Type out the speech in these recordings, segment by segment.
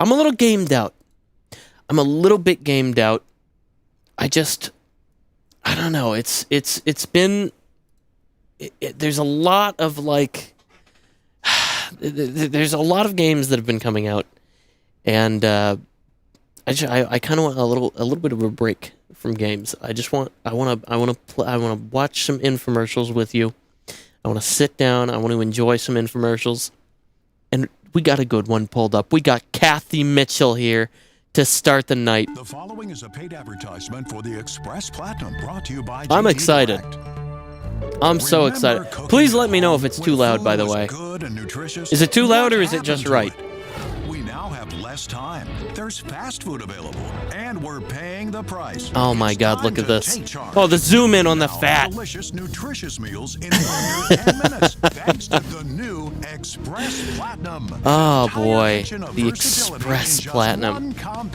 I'm a little gamed out. I'm a little bit gamed out. I don't know. It's been... there's a lot of, like... there's a lot of games that have been coming out. And, I kind of want a little bit of a break from games. I want to watch some infomercials with you. I want to sit down. I want to enjoy some infomercials. And we got a good one pulled up. We got Cathy Mitchell here to start the night. The following is a paid advertisement for the Express Platinum brought to you by I'm GD excited. Direct. I'm so excited. Please let me know if it's too loud, by the way. Is it too loud or is it just right? We now have less time. There's fast food available, and we're paying the price. Oh my God, look at this. Oh, the zoom in on the fat. Delicious, nutritious meals in under 10 minutes, thanks to the new Express Platinum. Oh boy, the Express Platinum.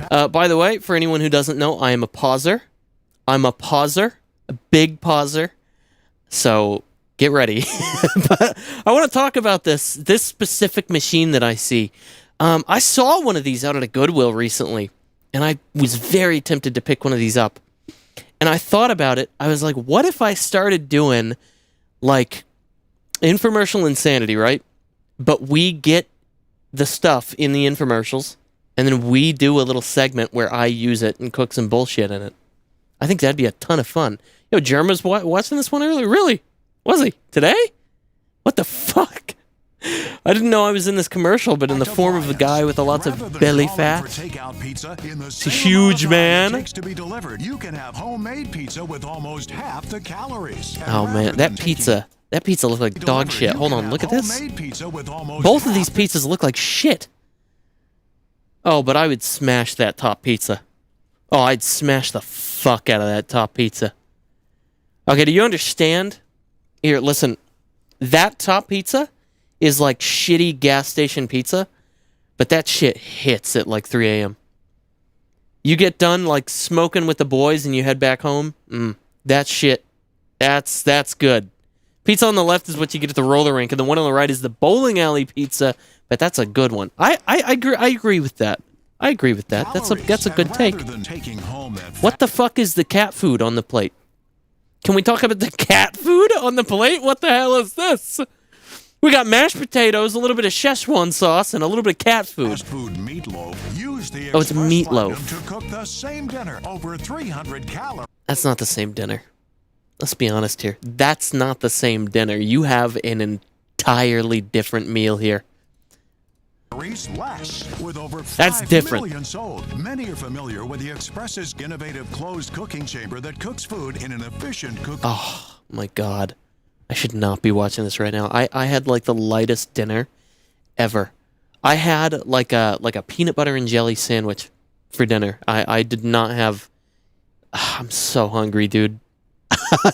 By the way, for anyone who doesn't know, I am a pauser. I'm a pauser, a big pauser. So get ready. But I want to talk about this specific machine that I see. I saw one of these out at a Goodwill recently, and I was very tempted to pick one of these up. And I thought about it. I was like, what if I started doing, like, Infomercial Insanity, right? But we get the stuff in the infomercials, and then we do a little segment where I use it and cook some bullshit in it. I think that'd be a ton of fun. Yo, Jerm was watching this one earlier. Really? Was he? Today? What the fuck? I didn't know I was in this commercial, but in the form of a guy with a lot of belly fat. It's a huge man. You can have homemade pizza with almost half the calories. Oh man, that pizza looks like dog shit. Hold on, look at this. Both of these pizzas look like shit. Oh, but I would smash that top pizza. Oh, I'd smash the fuck out of that top pizza. Okay, do you understand? Here, listen. That top pizza is like shitty gas station pizza, but that shit hits at like 3 a.m. You get done like smoking with the boys and you head back home. That shit, that's good. Pizza on the left is what you get at the roller rink, and the one on the right is the bowling alley pizza, but that's a good one. I agree with that. I agree with that. That's a good take. What the fuck is the cat food on the plate? Can we talk about the cat food on the plate? What the hell is this? We got mashed potatoes, a little bit of Szechuan sauce, and a little bit of cat food. Oh, it's meatloaf. To cook the same dinner, over 300 calories. That's not the same dinner. Let's be honest here. That's not the same dinner. You have an entirely different meal here. Less, with over 5 That's different. million sold. Many are familiar with the Express's innovative closed cooking chamber that cooks food in an efficient cooking. Oh my God. I should not be watching this right now. I had like the lightest dinner ever. I had like a peanut butter and jelly sandwich for dinner. I did not have... I'm so hungry, dude.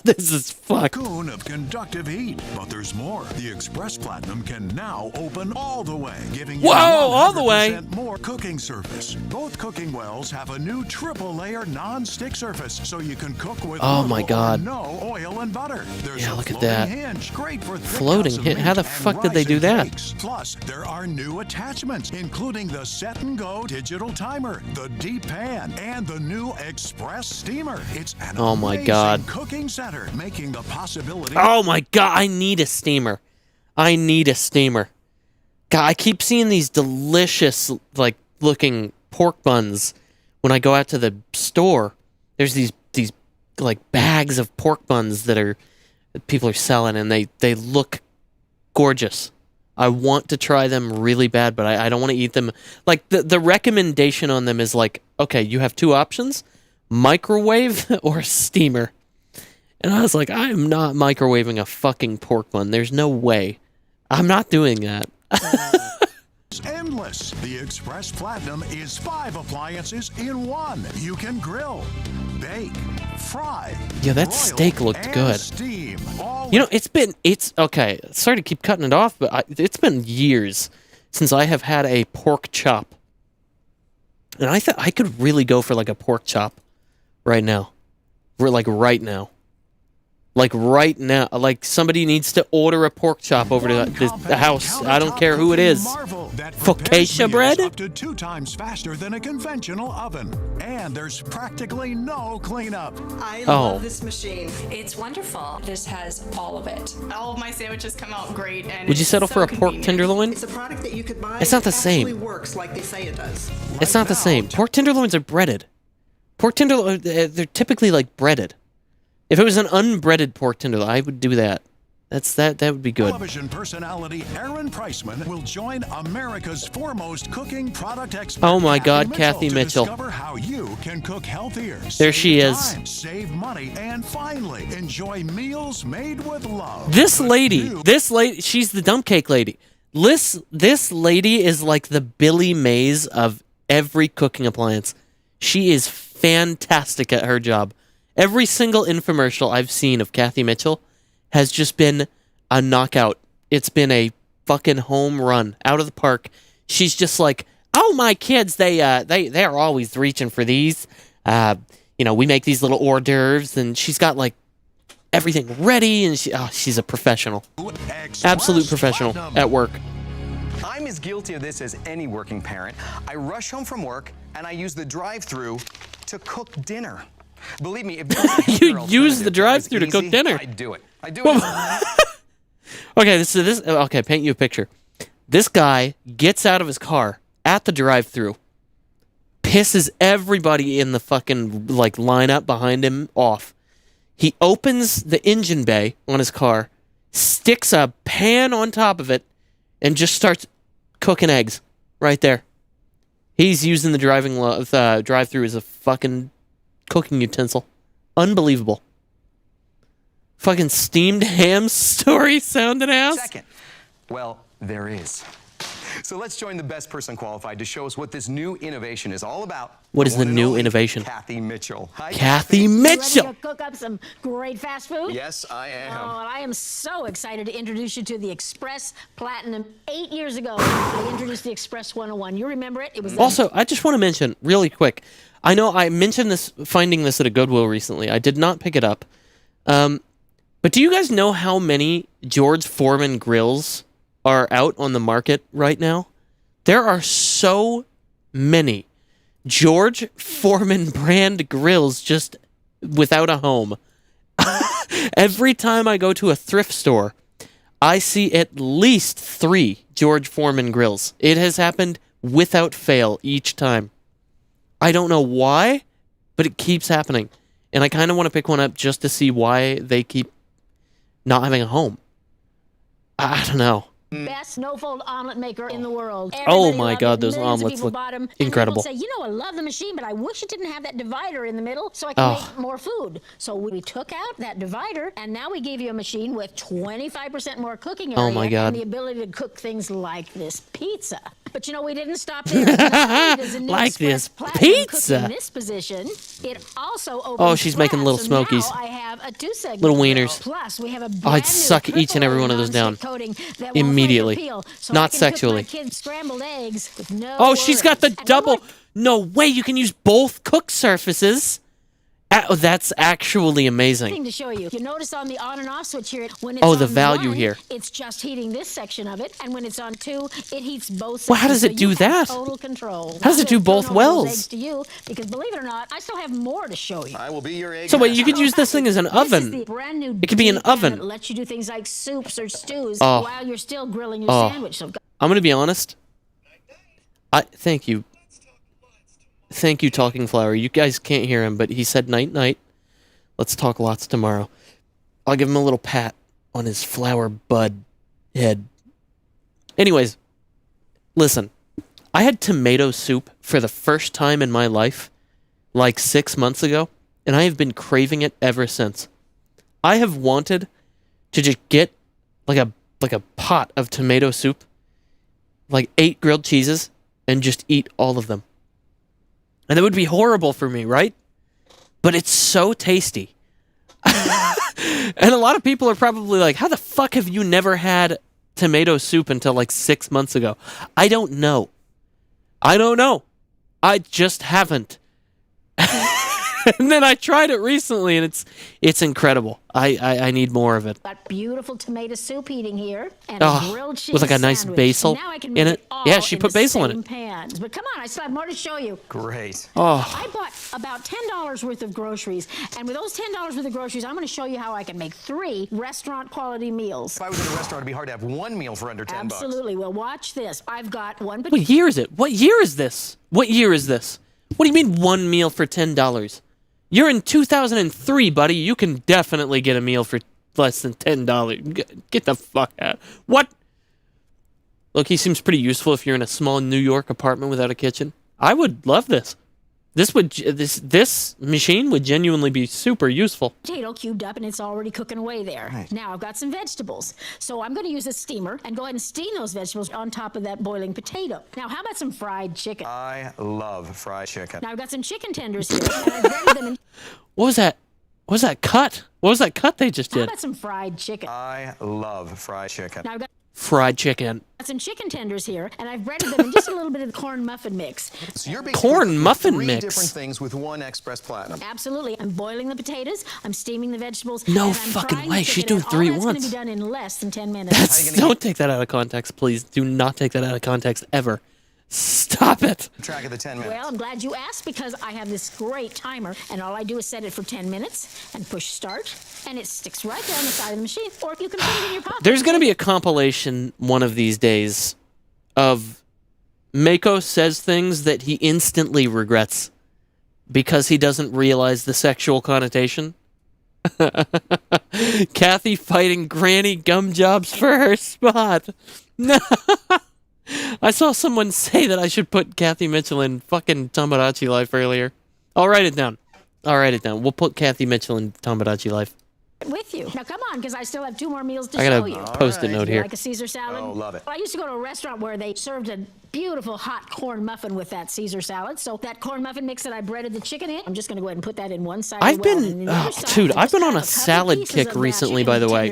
This is fucked. Cocoon of conductive heat, but there's more. The Express Platinum can now open all the way, giving you all the way more cooking surface. Both cooking wells have a new triple-layer non-stick surface, so you can cook with my God. No oil and butter. There's yeah, a look at that. Hinge, great for floating hinge. How the fuck did they do that? Cakes. Plus, there are new attachments, including the Set and Go digital timer, the deep pan, and the new Express steamer. It's an amazing cooking center, making the possibility. Oh my God, I need a steamer. God, I keep seeing these delicious, like, looking pork buns when I go out to the store. There's these like bags of pork buns that people are selling, and they look gorgeous. I want to try them really bad, but I don't want to eat them. Like, the recommendation on them is like, okay, you have two options: microwave or steamer. And I was like, I am not microwaving a fucking pork bun. There's no way. I'm not doing that. It's endless. The Express Platinum is 5 appliances in one. You can grill, bake, fry. Yeah, that steak looked good. Steam. You know, it's okay. Sorry to keep cutting it off, but it's been years since I have had a pork chop. And I thought I could really go for like a pork chop right now. Right now. Like right now, like somebody needs to order a pork chop over to the house. I don't care who it is. Focaccia bread? Up to 2 times faster than a conventional oven. And there's practically no cleanup. I love this machine. It's wonderful. This has all of it. All of my sandwiches come out great. And Would you settle so for a pork convenient. tenderloin? It's a product that you could buy. It's not the that actually same. works like they say it does. It's not the same. Pork tenderloins are breaded. Pork tenderloins, they're typically like breaded. If it was an unbreaded pork tenderloin, I would do that. That would be good. Television personality Aaron Priceman will join America's foremost cooking product expert. Oh my God, Cathy Mitchell. To discover how you can cook healthier. There she save is. time, save money, and finally enjoy meals made with love. This lady, she's the dump cake lady. This lady is like the Billy Mays of every cooking appliance. She is fantastic at her job. Every single infomercial I've seen of Cathy Mitchell has just been a knockout. It's been a fucking home run out of the park. She's just like, oh, my kids, they're always reaching for these. We make these little hors d'oeuvres, and she's got like everything ready, and she's a professional. Absolute professional at work. I'm as guilty of this as any working parent. I rush home from work, and I use the drive-thru to cook dinner. Believe me, if you use the drive-thru to cook dinner. I do it. Okay, paint you a picture. This guy gets out of his car at the drive-thru, pisses everybody in the fucking like lineup behind him off. He opens the engine bay on his car, sticks a pan on top of it, and just starts cooking eggs right there. He's using the drive-thru as a fucking cooking utensil. Unbelievable. Fucking steamed ham story sounding ass. Second, well, there is. So let's join the best person qualified to show us what this new innovation is all about. What is the new innovation? Cathy Mitchell. Hi, Cathy Mitchell. Ready to cook up some great fast food? Yes, I am. Oh, I am so excited to introduce you to the Express Platinum. 8 years ago, I introduced the Express 101. You remember it? It was Also, I just want to mention really quick. I know I mentioned this, finding this at a Goodwill recently. I did not pick it up. But do you guys know how many George Foreman grills are out on the market right now? There are so many George Foreman brand grills just without a home. Every time I go to a thrift store, I see at least 3 George Foreman grills. It has happened without fail each time. I don't know why, but it keeps happening. And I kind of want to pick one up just to see why they keep not having a home. I don't know. best no-fold omelet maker in the world. Oh Everybody my loved God, it. those Millions of omelets people look bought 'em. And incredible. people say, I love the machine, but I wish it didn't have that divider in the middle so I can make more food. So we took out that divider, and now we gave you a machine with 25% more cooking area Oh my God. and the ability to cook things like this pizza. But we didn't stop there. Not only does the new Like Express this Platinum cook pizza. in this position, it also opens Oh, she's making flat. little So smokies. now I have a 2-segment Little grill. wieners. Plus, we have a Oh, I'd brand new suck each and every one of those down. nonstick coating that won't Immediately. flavor peel, so Not I can cook sexually. my kids scrambled eggs with no Oh, she's got the worries. And double. look, No way, you can use both cook surfaces. Oh, that's actually amazing. thing to show you. You notice on the on and off switch here, when it's Oh, the on value 1, here. it's just heating this section of it, and when it's on 2, it heats both sections. Well, how does it so do you have that? Total control. How does I'm it do gonna turn both over those wells? eggs to you, because believe it or not, I still have more to show you. I will be your egg. So wait, you could use this thing as an This is oven. the brand new It could be an deep pan oven. that lets you do things like soups or stews Oh. while you're still grilling your Oh. sandwich. So I'm gonna be honest. Thank you. Thank you, Talking Flower. You guys can't hear him, but he said night night. Let's talk lots tomorrow. I'll give him a little pat on his flower bud head. Anyways, listen. I had tomato soup for the first time in my life like 6 months ago, and I have been craving it ever since. I have wanted to just get like a pot of tomato soup, like 8 grilled cheeses, and just eat all of them. And that would be horrible for me, right? But it's so tasty. And a lot of people are probably like, how the fuck have you never had tomato soup until like 6 months ago? I don't know. I just haven't. And then I tried it recently, and it's incredible. I need more of it. Got beautiful tomato soup heating here, and a grilled cheese with like a nice sandwich. basil Now I can in make it. all Yeah, she in put the basil in same it. Pans. But come on, I still have more to show you. Great. I bought about $10 worth of groceries, and with those $10 worth of groceries, I'm going to show you how I can make 3 restaurant quality meals. If I was in a restaurant, it'd be hard to have one meal for under 10 bucks. Absolutely. Well, watch this. I've got one. What year is it? What year is this? What year is this? What do you mean one meal for $10? You're in 2003, buddy. You can definitely get a meal for less than $10. Get the fuck out. What? Look, he seems pretty useful if you're in a small New York apartment without a kitchen. I would love this. This machine would genuinely be super useful. Potato cubed up, and it's already cooking away there. Right. Now I've got some vegetables, so I'm going to use a steamer and go ahead and steam those vegetables on top of that boiling potato. Now, how about some fried chicken? I love fried chicken. Now I've got some chicken tenders here, and I've breaded them. What was that? What was that cut? What was that cut they just How did? about some fried chicken? I love fried chicken. Now I've got Fried chicken. some chicken tenders here, and I've breaded them in just a little bit of the corn muffin mix. So you're basically Corn cooking muffin 3 mix. different things with one Express Platinum. Absolutely. I'm boiling the potatoes, I'm steaming the vegetables. No and I'm fucking frying way. the She's chicken, doing and 3 all that's going once. to be done in less than 10 minutes. Don't take that out of context, please. Do not take that out of context ever. Stop it. Track of the 10 minutes. Well, I'm glad you asked because I have this great timer, and all I do is set it for 10 minutes and push start, and it sticks right there on the side of the machine, or you can put it in your pocket. There's going to be a compilation one of these days of Meikou says things that he instantly regrets because he doesn't realize the sexual connotation. Cathy fighting granny gum jobs for her spot. I saw someone say that I should put Cathy Mitchell in fucking Tomodachi Life earlier. I'll write it down. We'll put Cathy Mitchell in Tomodachi Life. With you. Now, come on, because I still have 2 more meals to I show got you. a post-it note You here. like a Caesar salad? Oh, love it. Well, I used to go to a restaurant where they served a beautiful hot corn muffin with that Caesar salad. So that corn muffin mix that I breaded the chicken in, I'm just going to go ahead and put that in one side. I've been on a salad kick recently, by the way.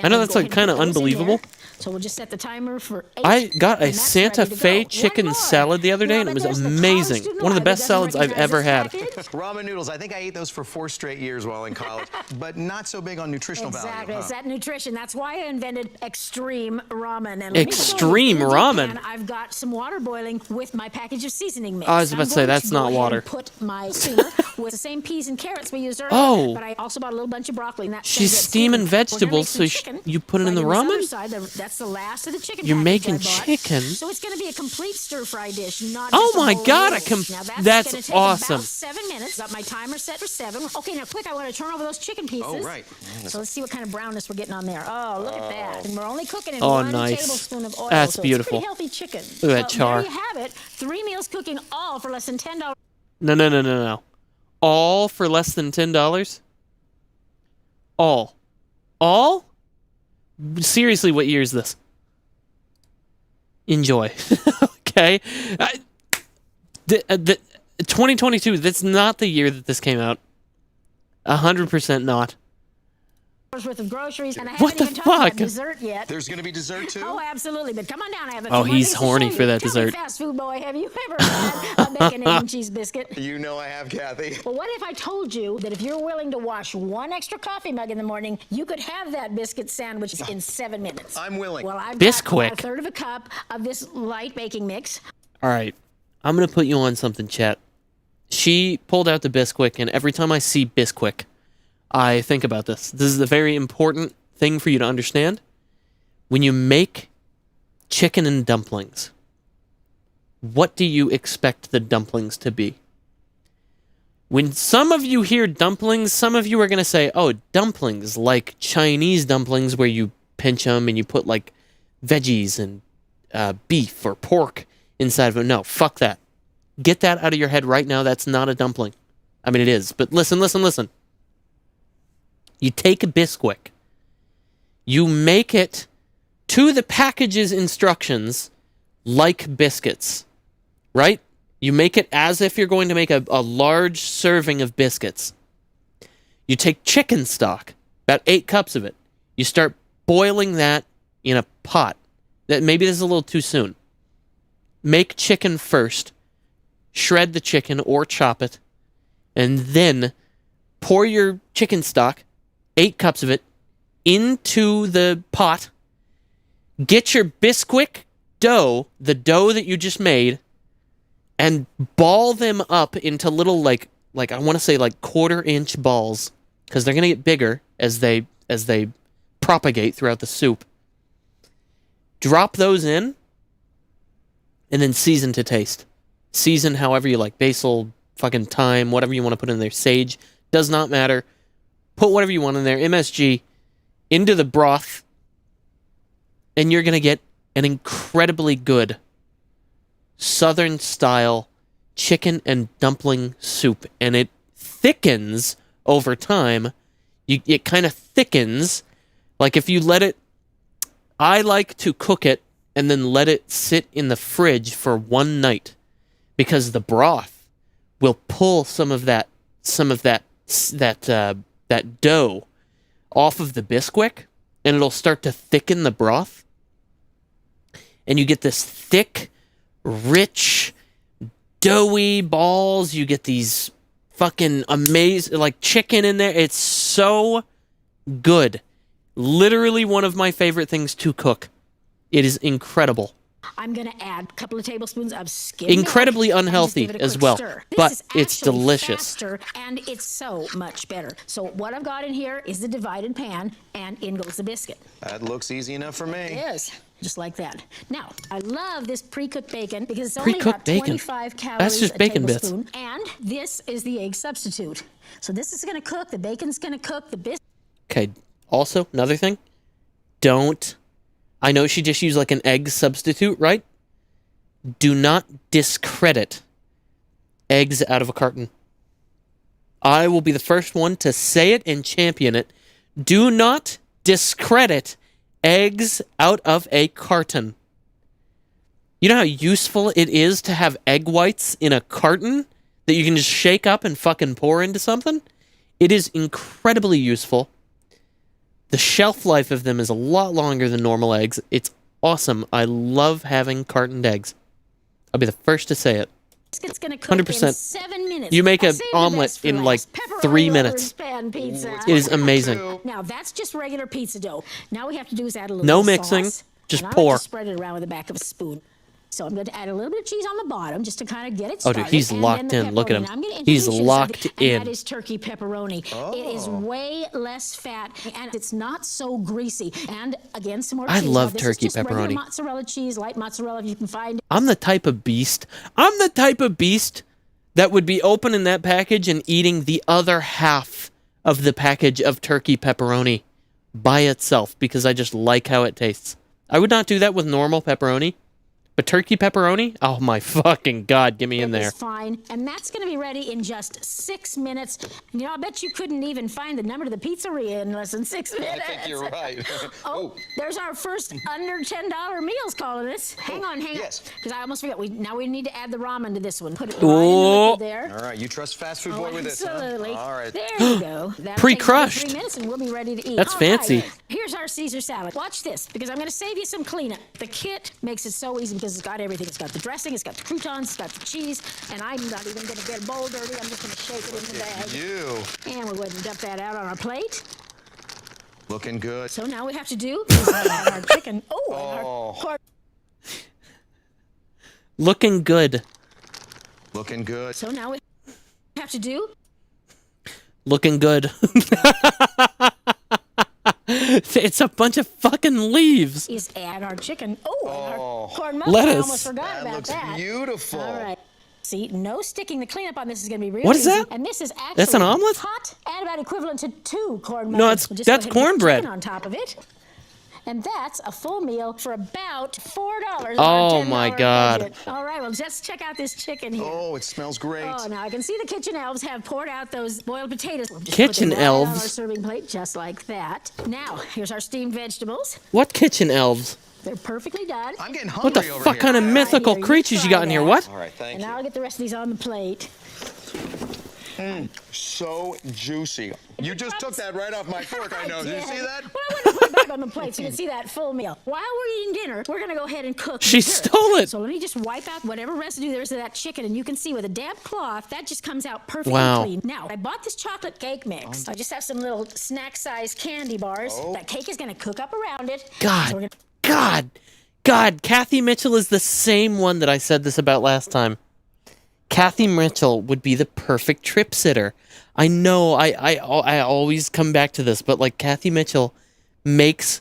I know that's like kind of unbelievable. So we'll just set the timer for 8. I got a and that's Santa ready to Fe go. chicken One more. salad the other day, Well, and it then was there's the college amazing. student One of the who best doesn't salads I've recognize ever this had. package. Ramen noodles. I think I ate those for 4 straight years while in college, but not so big on nutritional Exactly. value. It's that nutrition. That's why I invented extreme ramen. And Extreme ramen? And I've got some water boiling with my package of seasoning mix. I was about to say, I'm going that's go not ahead water. and Put my steamer with the same peas and carrots we used earlier. Oh. But I also bought a little bunch of broccoli. And that's She's gonna get steaming steamed. We're gonna make vegetables, some so chicken you put it in the right ramen? this other side. That's the last of the chicken. You're package making I bought. chicken? So it's going to be a complete stir-fry dish, not Oh just a my bowl of God, noodles. Now that's gonna take awesome. About 7 minutes. Got my timer set for 7. Okay, now quick, I want to turn over those chicken pieces. Oh, right. So let's see what kind of brownness we're getting on there. Oh, look at that. And we're only cooking in Oh, 1 nice. tablespoon of oil. That's so beautiful. It's pretty healthy chicken. Look at that char. There you have it. 3 meals cooking all for less than $10. No. All for less than $10? All? Seriously, what year is this? Enjoy. Okay. 2022, that's not the year that this came out. 100% not. Worth of groceries, and I What haven't the even talked about fuck? dessert yet. There's going to be dessert too? Oh, absolutely. But come on down. I have a Oh, few more he's things to horny show for you. that Tell dessert. Me, fast food boy, have you ever had a bacon, egg, and cheese biscuit? You know I have, Cathy. Well, what if I told you that if you're willing to wash 1 extra coffee mug in the morning, you could have that biscuit sandwich in 7 minutes? I'm willing. Well, I've got Bisquick. about a third of a cup of this light baking mix. All right. I'm going to put you on something, chat. She pulled out the Bisquick, and every time I see Bisquick, I think about this. This is a very important thing for you to understand. When you make chicken and dumplings, what do you expect the dumplings to be? When some of you hear dumplings, some of you are going to say, oh, dumplings, like Chinese dumplings where you pinch them and you put like veggies and beef or pork inside of them. No, fuck that. Get that out of your head right now. That's not a dumpling. I mean, it is. But listen. You take a Bisquick. You make it to the package's instructions like biscuits, right? You make it as if you're going to make a large serving of biscuits. You take chicken stock, about 8 cups of it. You start boiling that in a pot. Maybe this is a little too soon. Make chicken first. Shred the chicken or chop it. and then pour your chicken stock, 8 cups of it, into the pot. Get your Bisquick dough, the dough that you just made, and ball them up into little like I want to say like 1/4-inch balls, because they're gonna get bigger as they propagate throughout the soup. Drop those in, and then season to taste. Season however you like, basil, fucking thyme, whatever you want to put in there. Sage, does not matter. Put whatever you want in there. MSG into the broth, and you're gonna get an incredibly good Southern style chicken and dumpling soup, and it thickens over time. It kind of thickens, like if you let it. I like to cook it and then let it sit in the fridge for one night, because the broth will pull some of that dough off of the Bisquick, and it'll start to thicken the broth, and you get this thick, rich, doughy balls. You get these fucking amazing, like, chicken in there. It's so good. Literally one of my favorite things to cook. It is incredible. I'm going to add a couple of tablespoons of skimmed milk. Incredibly unhealthy and just give it a as quick well, stir. but This is it's actually delicious. faster, and it's so much better. So what I've got in here is the divided pan, and in goes the biscuit. That looks easy enough for me. It is. Just like that. Now, I love this pre-cooked bacon because it's only Pre-cooked about bacon. 25 calories That's just a bacon bits. tablespoon. And this is the egg substitute. So this is going to cook. The bacon's going to cook. The biscuit. Okay, also, another thing. I know she just used like an egg substitute, right? Do not discredit eggs out of a carton. I will be the first one to say it and champion it. Do not discredit eggs out of a carton. You know how useful it is to have egg whites in a carton that you can just shake up and fucking pour into something? It is incredibly useful. The shelf life of them is a lot longer than normal eggs. It's awesome. I love having cartoned eggs. I'll be the first to say it. Biscuit's going to cook 100%. in 7 minutes. You make I an saved the omelet best for in last. like Pepperoni 3 lovers minutes. pan pizza. It is amazing. Now that's just regular pizza dough. Now we have to do is add a little No bit of mixing, sauce, just and I pour. like to spread it around with the back of a spoon. So I'm going to add a little bit of cheese on the bottom just to kind of get it Oh, started. dude, he's and locked then the in. Look at pepperoni. him. Now I'm gonna He's introduce you to locked something, in. And that is turkey pepperoni. It is way less fat, and it's not so greasy. And again, some more I cheese. love Now, this turkey is just regular pepperoni. mozzarella cheese, light mozzarella if you can find it. I'm the type of beast that would be opening that package and eating the other half of the package of turkey pepperoni by itself, because I just like how it tastes. I would not do that with normal pepperoni, but turkey pepperoni, oh my fucking God, get me in there. It's fine, and that's going to be ready in just 6 minutes. You know, I bet you couldn't even find the number to the pizzeria in less than 6 minutes. I think you're right. Oh, there's our first under $10 meals calling us. Hang on. yes. Because I almost forgot. Now we need to add the ramen to this one. Put it right Oh. in the liquid there. All right, you trust fast food boy with this, huh? Absolutely. All right. There you go. That'll Pre-crushed. take 3 minutes and we'll be ready to eat. That's All right. fancy. Here's our Caesar salad. Watch this, because I'm going to save you some cleanup. The kit makes it so easy because it's got everything. It's got the dressing, it's got the croutons, it's got the cheese, and I'm not even going to get a bowl dirty. I'm just going to shake it in the bag. You. And we'll go ahead and dump that out on our plate. Looking good. So now we have to do is add our chicken. Oh, and our corn. Looking good. Looking good. So now we have to do Looking good. It's a bunch of fucking leaves. is add our chicken. Oh, and our corn muffin. Lettuce. I almost forgot That about looks that. beautiful. All right. See, no sticking. The cleanup on this is going to be real What is easy. that? And this is actually That's an omelet? hot and about equivalent to 2 corn muffins. No, We'll just go that's ahead and put the cornbread. chicken on top of it. And that's a full meal for about $4. Oh, my God. Budget. All right, well, just check out this chicken here. Oh, it smells great. Oh, now I can see the kitchen elves have poured out those boiled potatoes. We'll just Kitchen put them right on our elves? serving plate, just like that. Now, here's our steamed vegetables. What kitchen elves? They're perfectly done. I'm getting hungry What the over fuck here. kind of All right, mythical here, you creatures you try got in here? that. What? All right, thank And you. now I'll get the rest of these on the plate. So juicy. You just took that right off my fork, I know. Did you see that? Well, I wanted to put it back back on the plate so you can see that full meal. While we're eating dinner, we're gonna go ahead and cook. She dessert. stole it. So let me just wipe out whatever residue there is of that chicken, and you can see with a damp cloth that just comes out perfectly Wow. clean. Now I bought this chocolate cake mix. I just have some little snack-sized candy bars. That cake is gonna cook up around it. God. So we're God, Cathy Mitchell is the same one that I said this about last time. Cathy Mitchell would be the perfect trip sitter. I know I always come back to this, but like Cathy Mitchell makes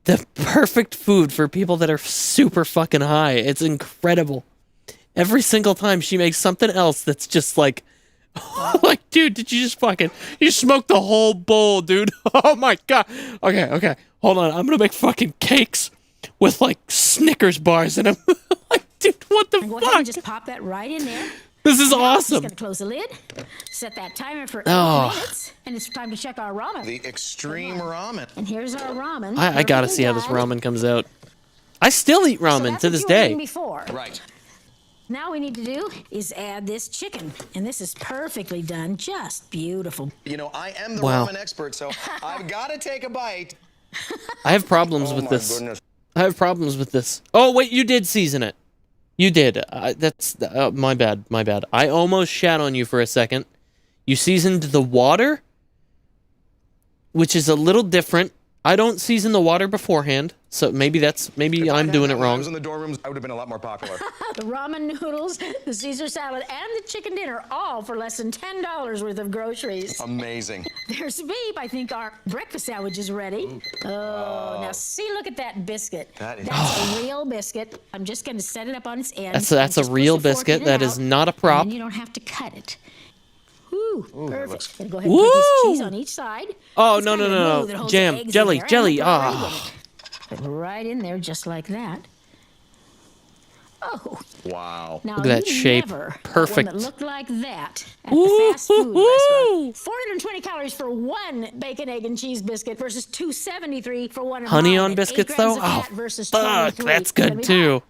the perfect food for people that are super fucking high. It's incredible. Every single time she makes something else that's just like, like, dude, did you just you smoked the whole bowl, dude. Oh my God. Okay. Hold on. I'm going to make fucking cakes with like Snickers bars in them. Like, dude, what the Go ahead and fuck? just pop that right in there. This is Now, I'm awesome. just gonna close the lid, set that timer for 8 Oh. minutes, and it's time to check our ramen. The extreme ramen. And here's our ramen. I gotta see how this ramen comes out. I still eat ramen to this day. Before. Right. Now we need to do is add this chicken, and this is perfectly done, just beautiful. You know, I am the Wow. ramen expert, so I've got to take a bite. I have problems with this. I have problems with this. Oh, wait, you did season it. You did. That's my bad. My bad. I almost shat on you for a second. You seasoned the water, which is a little different. I don't season the water beforehand, so maybe I'm doing it When I wrong. was in the dorm rooms, I would have been a lot more popular. The ramen noodles, the Caesar salad, and the chicken dinner, all for less than $10 worth of groceries. Amazing. There's Veep. I think our breakfast sandwich is ready. Oh, now see, look at that biscuit. That is- That's a real biscuit. I'm just going to set it up on its end. That's and a just real push the fork biscuit. in and That is out, not a prop. And you don't have to cut it. Woo, perfect. looks- Gonna go ahead and put this Woo! cheese on each side. Oh, It's no, kinda no, no, no. move that holds Jam, the eggs in jelly, there, and jelly, put it right ah. in it. Put it right in there, just like that. Oh, Wow. now Look at that you shape. never got Perfect. one that looked like that at Ooh, the fast food ooh, restaurant. ooh. 420 calories for one bacon, egg, and cheese biscuit versus 273 for one of Honey mine. on And 8 biscuits, grams though? of Oh, fat versus fuck. 23. That's It's gonna good, be too.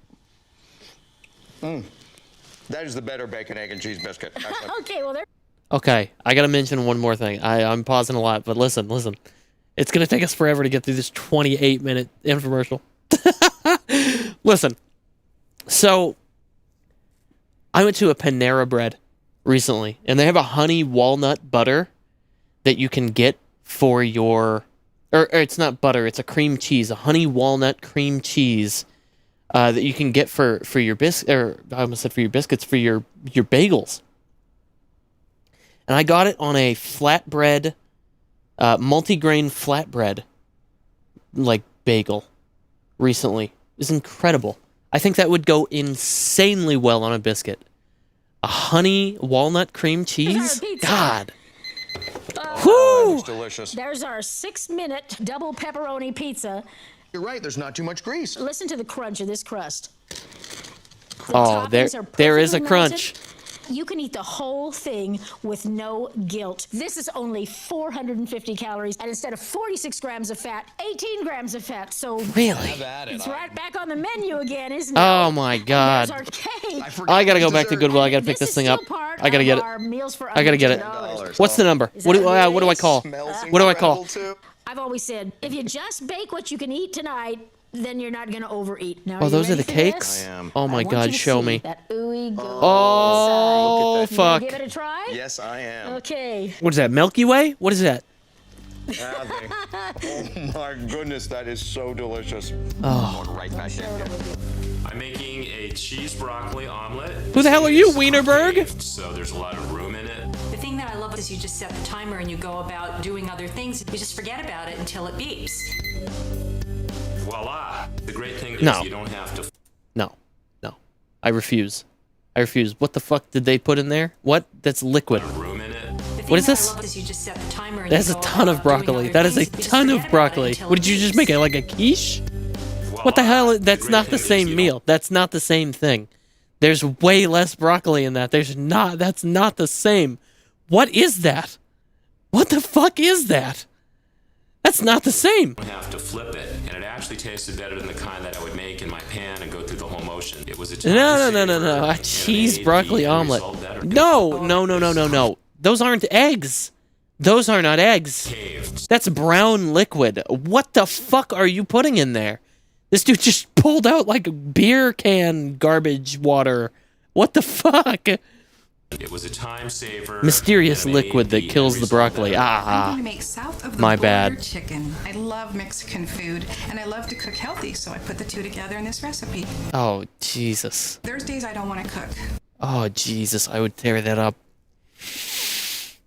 That is the better bacon, egg, and cheese biscuit. Excellent. hot. Okay, well, there. Okay, I gotta mention one more thing. I'm pausing a lot, but listen. It's gonna take us forever to get through this 28-minute infomercial. Listen. So, I went to a Panera Bread recently, and they have a honey walnut butter that you can get for your... Or it's not butter, it's a cream cheese, a honey walnut cream cheese that you can get for your I almost said for your biscuits, for your bagels. And I got it on a flatbread, multigrain flatbread, like bagel, recently. It was incredible. I think that would go insanely well on a biscuit. A honey walnut cream cheese? pizza. God. That Whoo! looks delicious. There's our 6-minute double pepperoni pizza. You're right, there's not too much grease. Listen to the crunch of this crust. The Oh, toppings are there is a perfectly crunch. melted. You can eat the whole thing with no guilt. This is only 450 calories, and instead of 46 grams of fat, 18 grams of fat. So Really? it's right back on the menu again, isn't it? Oh my There's God. our cake. I gotta go back to Goodwill. I gotta pick This this is thing up. still part I gotta of get it. our meals for I gotta get it. $100. What's the number? Is What do that I what it call? is? Smells What do I call? incredible, too. I've always said, if you just bake what you can eat tonight, then you're not going to overeat. Now, Oh, are you those are ready the for cakes? this? I am. Oh my I want God, you to show see me. That ooey gooey Oh, inside. You fuck. gonna give it a try? Yes, I am. Okay. What is that, Milky Way? What is that? Kathy. Oh my goodness, that is so delicious. Oh. Going right back in. I'm making a cheese broccoli omelet. Who the hell are you, It's Wienerberg? concave, So there's a lot of room in it. The thing that I love is you just set the timer and you go about doing other things. You just forget about it until it beeps. Voila. The great thing is No. you don't have to No. I refuse. What the fuck did they put in there? What? That's liquid. room in it. The thing What is that this? I love is you just set the timer and That's you a go ton of about doing broccoli. other That is a things. You just ton forget of about it broccoli. until What it did you just beeps. make it like a quiche? What the Voila. hell? That's great not the thing is same you meal. That's not the same thing. There's way less broccoli in that. That's not the same. What is that? What the fuck is that? That's not the same. don't have to flip it, and it actually tasted better than the kind that I would make in my pan and go through the whole motion. It was a time No. saver, A and it cheese made broccoli the omelet. result better. No. Those aren't eggs. Those are not eggs. Caved. That's brown liquid. What the fuck are you putting in there? This dude just pulled out like beer can garbage water. What the fuck? It was a time saver. Mysterious and it made liquid that kills end the result broccoli. better. I'm Ah. going to make south of the My border bad. chicken. I love Mexican food, and I love to cook healthy, so I put the two together in this recipe. Oh, Jesus. There's days I don't want to cook. Oh, Jesus. I would tear that up.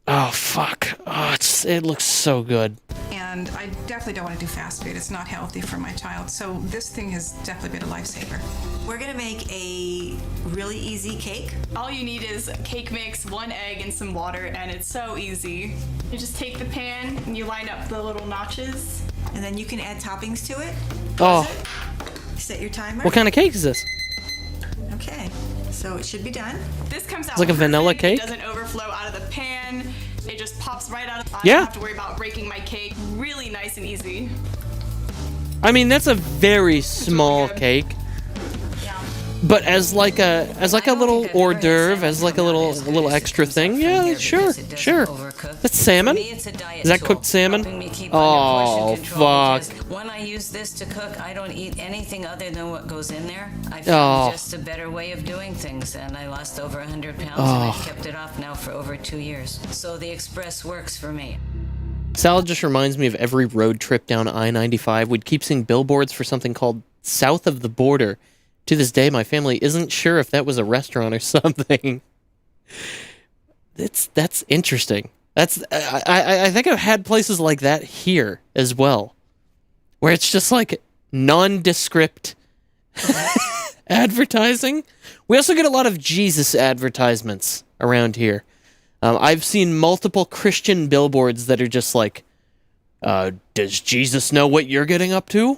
Oh, fuck. Oh, it looks so good. And I definitely don't want to do fast food. It's not healthy for my child. So this thing has definitely been a lifesaver. We're gonna make a really easy cake. All you need is cake mix, 1 egg, and some water, and it's so easy. You just take the pan and you line up the little notches. And then you can add toppings to it. Oh, Set your timer. what kind of cake is this? Okay, so it should be done. This comes out It's like a vanilla perfect. cake? It doesn't overflow out of the pan. It just pops right out of. I Yeah. don't have to worry about breaking my cake. Really nice and easy. I mean, that's a very small good. cake. Yeah. But as like a little hors d'oeuvre, as like a little extra thing, yeah, sure. That's salmon. Is that cooked salmon? Oh, fuck. When I use this to cook, I don't eat anything other than what goes in there. I Oh. found just a better way of doing things, and I lost over 100 pounds, and I've kept it off now for over 2 years. So the Express works for me. Salad just reminds me of every road trip down I-95. We'd keep seeing billboards for something called South of the Border. To this day, my family isn't sure if that was a restaurant or something. That's interesting. I think I've had places like that here as well, where it's just like nondescript advertising. We also get a lot of Jesus advertisements around here. I've seen multiple Christian billboards that are just like, does Jesus know what you're getting up to?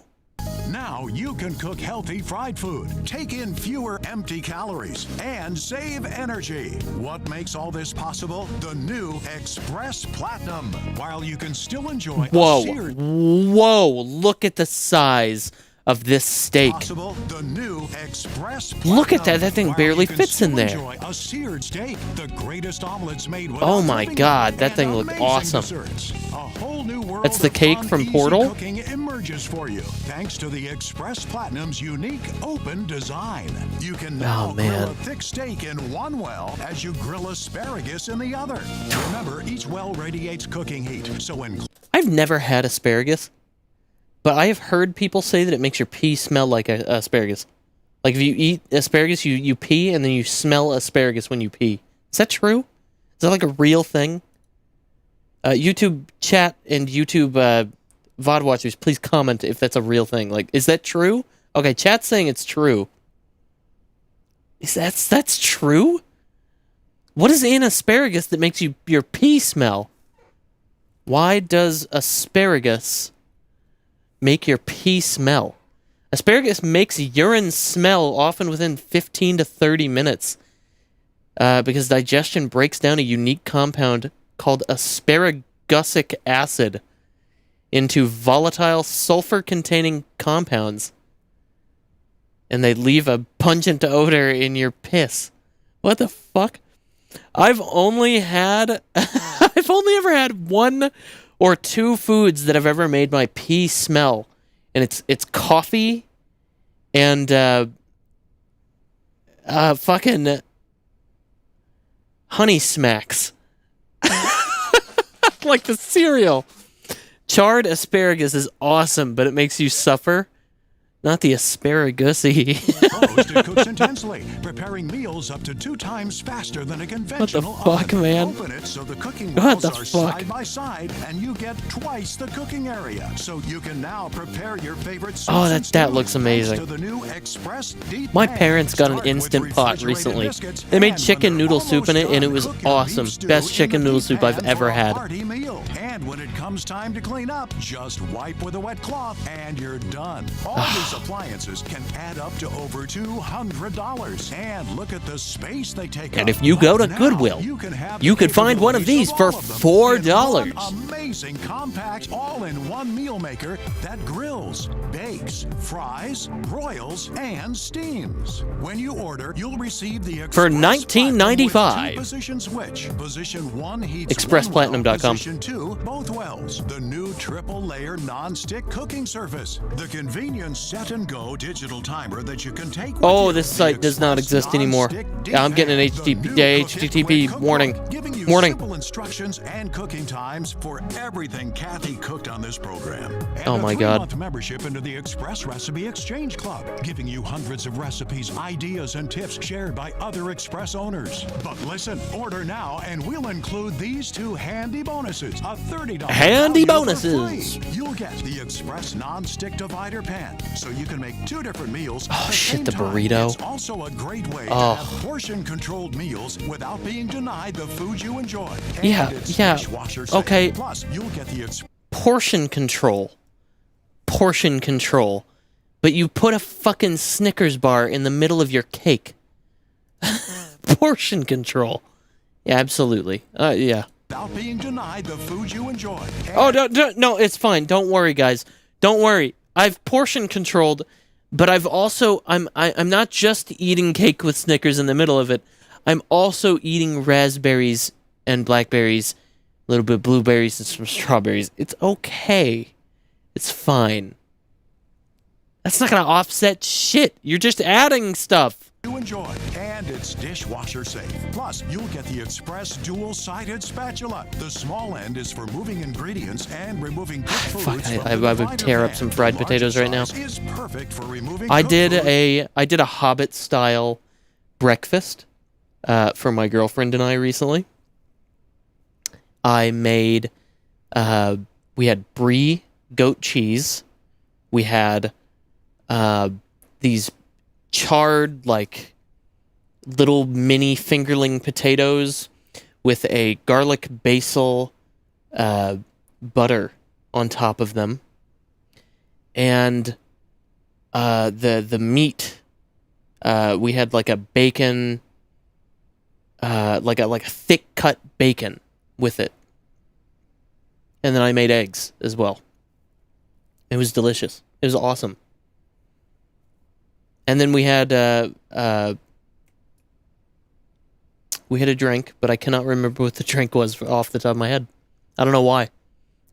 Now you can cook healthy fried food, take in fewer empty calories, and save energy. What makes all this possible? The new Express Platinum. While you can still enjoy a seared Whoa, look at the size of this steak. possible, the new Express Platinum. Look at that, that thing While barely you can fits in still there. enjoy a seared steak, the greatest omelets made Oh without my living God, room, that and thing looked amazing awesome. desserts. A whole new world That's the of cake fun, from easy Portal? cooking emerges for you, thanks to the Express Platinum's unique open design. You can now grill man. a thick steak in one well as you grill asparagus in the other. Remember, each well radiates cooking heat, so I've never had asparagus, but I have heard people say that it makes your pee smell like asparagus. Like if you eat asparagus, you pee, and then you smell asparagus when you pee. Is that true? Is that like a real thing? YouTube chat and YouTube VOD watchers, please comment if that's a real thing. Like, is that true? Okay, chat's saying it's true. That's true? What is in asparagus that makes your pee smell? Why does asparagus make your pee smell? Asparagus makes urine smell often within 15 to 30 minutes because digestion breaks down a unique compound called asparagusic acid into volatile sulfur-containing compounds, and they leave a pungent odor in your piss. What the fuck? I've only ever had 1 or 2 foods that have ever made my pee smell, and it's coffee and fucking Honey Smacks. Like the cereal. Charred asparagus is awesome, but it makes you suffer. Not the asparagus-y. Toast, it cooks intensely, preparing meals up to 2 times faster than a conventional fuck, oven. man? Open it so the cooking What wells the are fuck? side by side, and you get twice the cooking area. So you can now prepare your favorite soups Oh, and that stews looks thanks amazing. to the new Express Deep My Pan. parents got an Start with Instant Pot refrigerated recently. biscuits, They made and chicken when they're noodle soup in it, almost and it done, was cook your awesome. beef stew Best in chicken the noodle deep soup I've pan ever for a had. hearty meal. And when it comes time to clean up, just wipe with a wet cloth, and you're done. All appliances can add up to over $200. And look at the space they take And up. if you go to Now, Goodwill, have you the could find one of these for capabilities of all of them $4. in one amazing, compact, all-in-one meal maker that grills, bakes, fries, broils, and steams. When you order, you'll receive the For Express Platinum with $19.95. 2-position switch. Position 1 heats ExpressPlatinum.com. one well, position 2 both wells. The new triple-layer non-stick cooking surface. The convenient set-and-go digital timer that you can take with Oh, you. this The site does not Express exist anymore. non-stick Yeah, I'm getting an D-pan, the new HTTP cook-it-quick warning. cookbook, giving you Warning. simple instructions and cooking times for everything Cathy cooked on this program. And Oh a my God. 3-month membership into the Express Recipe Exchange Club, giving you hundreds of recipes, ideas, and tips shared by other Express owners. But listen, order now and we'll include these 2 handy bonuses. A $30 Handy value for bonuses. free. You'll get the Express non-stick divider pan, so you can make 2 different meals at Oh, the shit, same the time. burrito. It's also a great way to Oh. have portion-controlled meals without being denied the food you enjoy. And Yeah, it's yeah. dishwasher safe. Okay. Plus, you'll get the Portion control. Portion control. But you put a fucking Snickers bar in the middle of your cake. Portion control. Yeah, absolutely. Yeah. without being denied the food you enjoy. Oh, no, it's fine. Don't worry, guys. Don't worry. I've portion controlled, but I've also I'm not just eating cake with Snickers in the middle of it. I'm also eating raspberries and blackberries, a little bit of blueberries and some strawberries. It's okay. It's fine. That's not gonna offset shit. You're just adding stuff. You enjoy, and it's dishwasher safe. Plus, you'll get the Express dual-sided spatula. The small end is for moving ingredients and removing cooked foods. Fuck, from I the would divider tear up pan. some fried The potatoes right now. larger size is perfect for removing I cooked did food. a Hobbit style breakfast for my girlfriend and I recently. I made we had brie goat cheese. We had these charred, like, little mini fingerling potatoes with a garlic basil butter on top of them. And the meat, we had like a bacon, like a thick cut bacon with it. And then I made eggs as well. It was delicious. It was awesome. And then we had a drink, but I cannot remember what the drink was off the top of my head. I don't know why.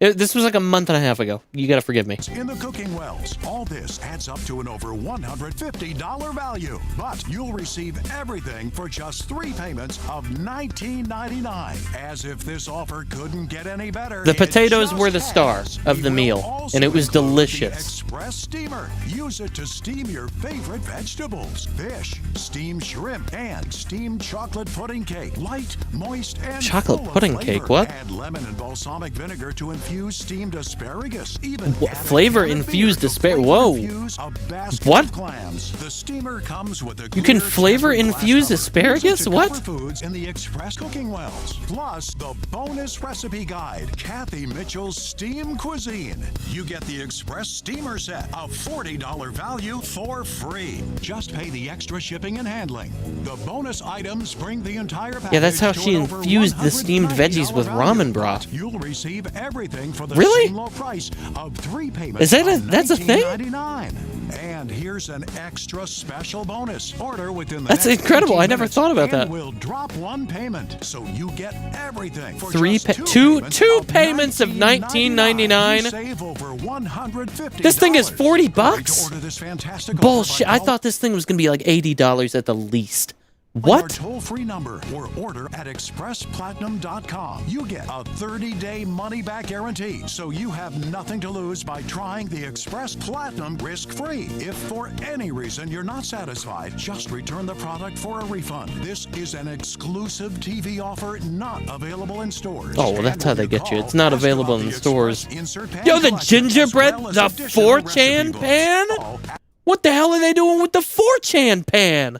This was like a month and a half ago. You gotta forgive me. In the cooking wells, all this adds up to an over $150 value. But you'll receive everything for just 3 payments of $19.99. As if this offer couldn't get any better. The it potatoes just were the star has. of We the will meal, also and it was include the delicious. Express steamer. Use it to steam your favorite vegetables, fish, steamed shrimp, and steamed chocolate pudding cake. Light, moist, and Chocolate full of pudding flavor. cake, what? Add lemon and balsamic vinegar to infuse steamed asparagus. Even What, add a flavor can of infused beer to asparagus? flavor Whoa. infuse a basket What? of clams. The steamer comes with a You can clear flavor tempered glass infuse cover. asparagus? Use it to What? cover foods in the Express cooking wells. Plus the bonus recipe guide, Cathy Mitchell's Steam Cuisine. You get the Express steamer set, a $40 value for free. Just pay the extra shipping and handling. The bonus items bring the entire package. Yeah, that's how to she an over infused the steamed $190 veggies with value. ramen broth. But you'll receive everything for the Really? same low price of 3 payments. Is that of that's a thing? $19.99. And here's an extra special bonus. Order within the That's next incredible. 18 I never minutes, thought about and that. We'll drop 1 payment, so you get everything. For Two payments of $19.99. You save over $150. This thing is $40 Hurry to bucks? order this fantastic offer Bullshit. by I call thought this thing was gonna be like $80 at the least. Our What? toll-free number or order at expressplatinum.com. You get a 30-day money-back guarantee, so you have nothing to lose by trying the Express Platinum risk-free. If for any reason you're not satisfied, just return the product for a refund. This is an exclusive TV offer not available in stores. Oh, well, that's And how when they get you. call, It's not ask available about in the stores. Express insert pan Yo, the collection, as gingerbread, well as the additional 4chan recipe pan? books. Call What the hell are they doing with the 4chan pan?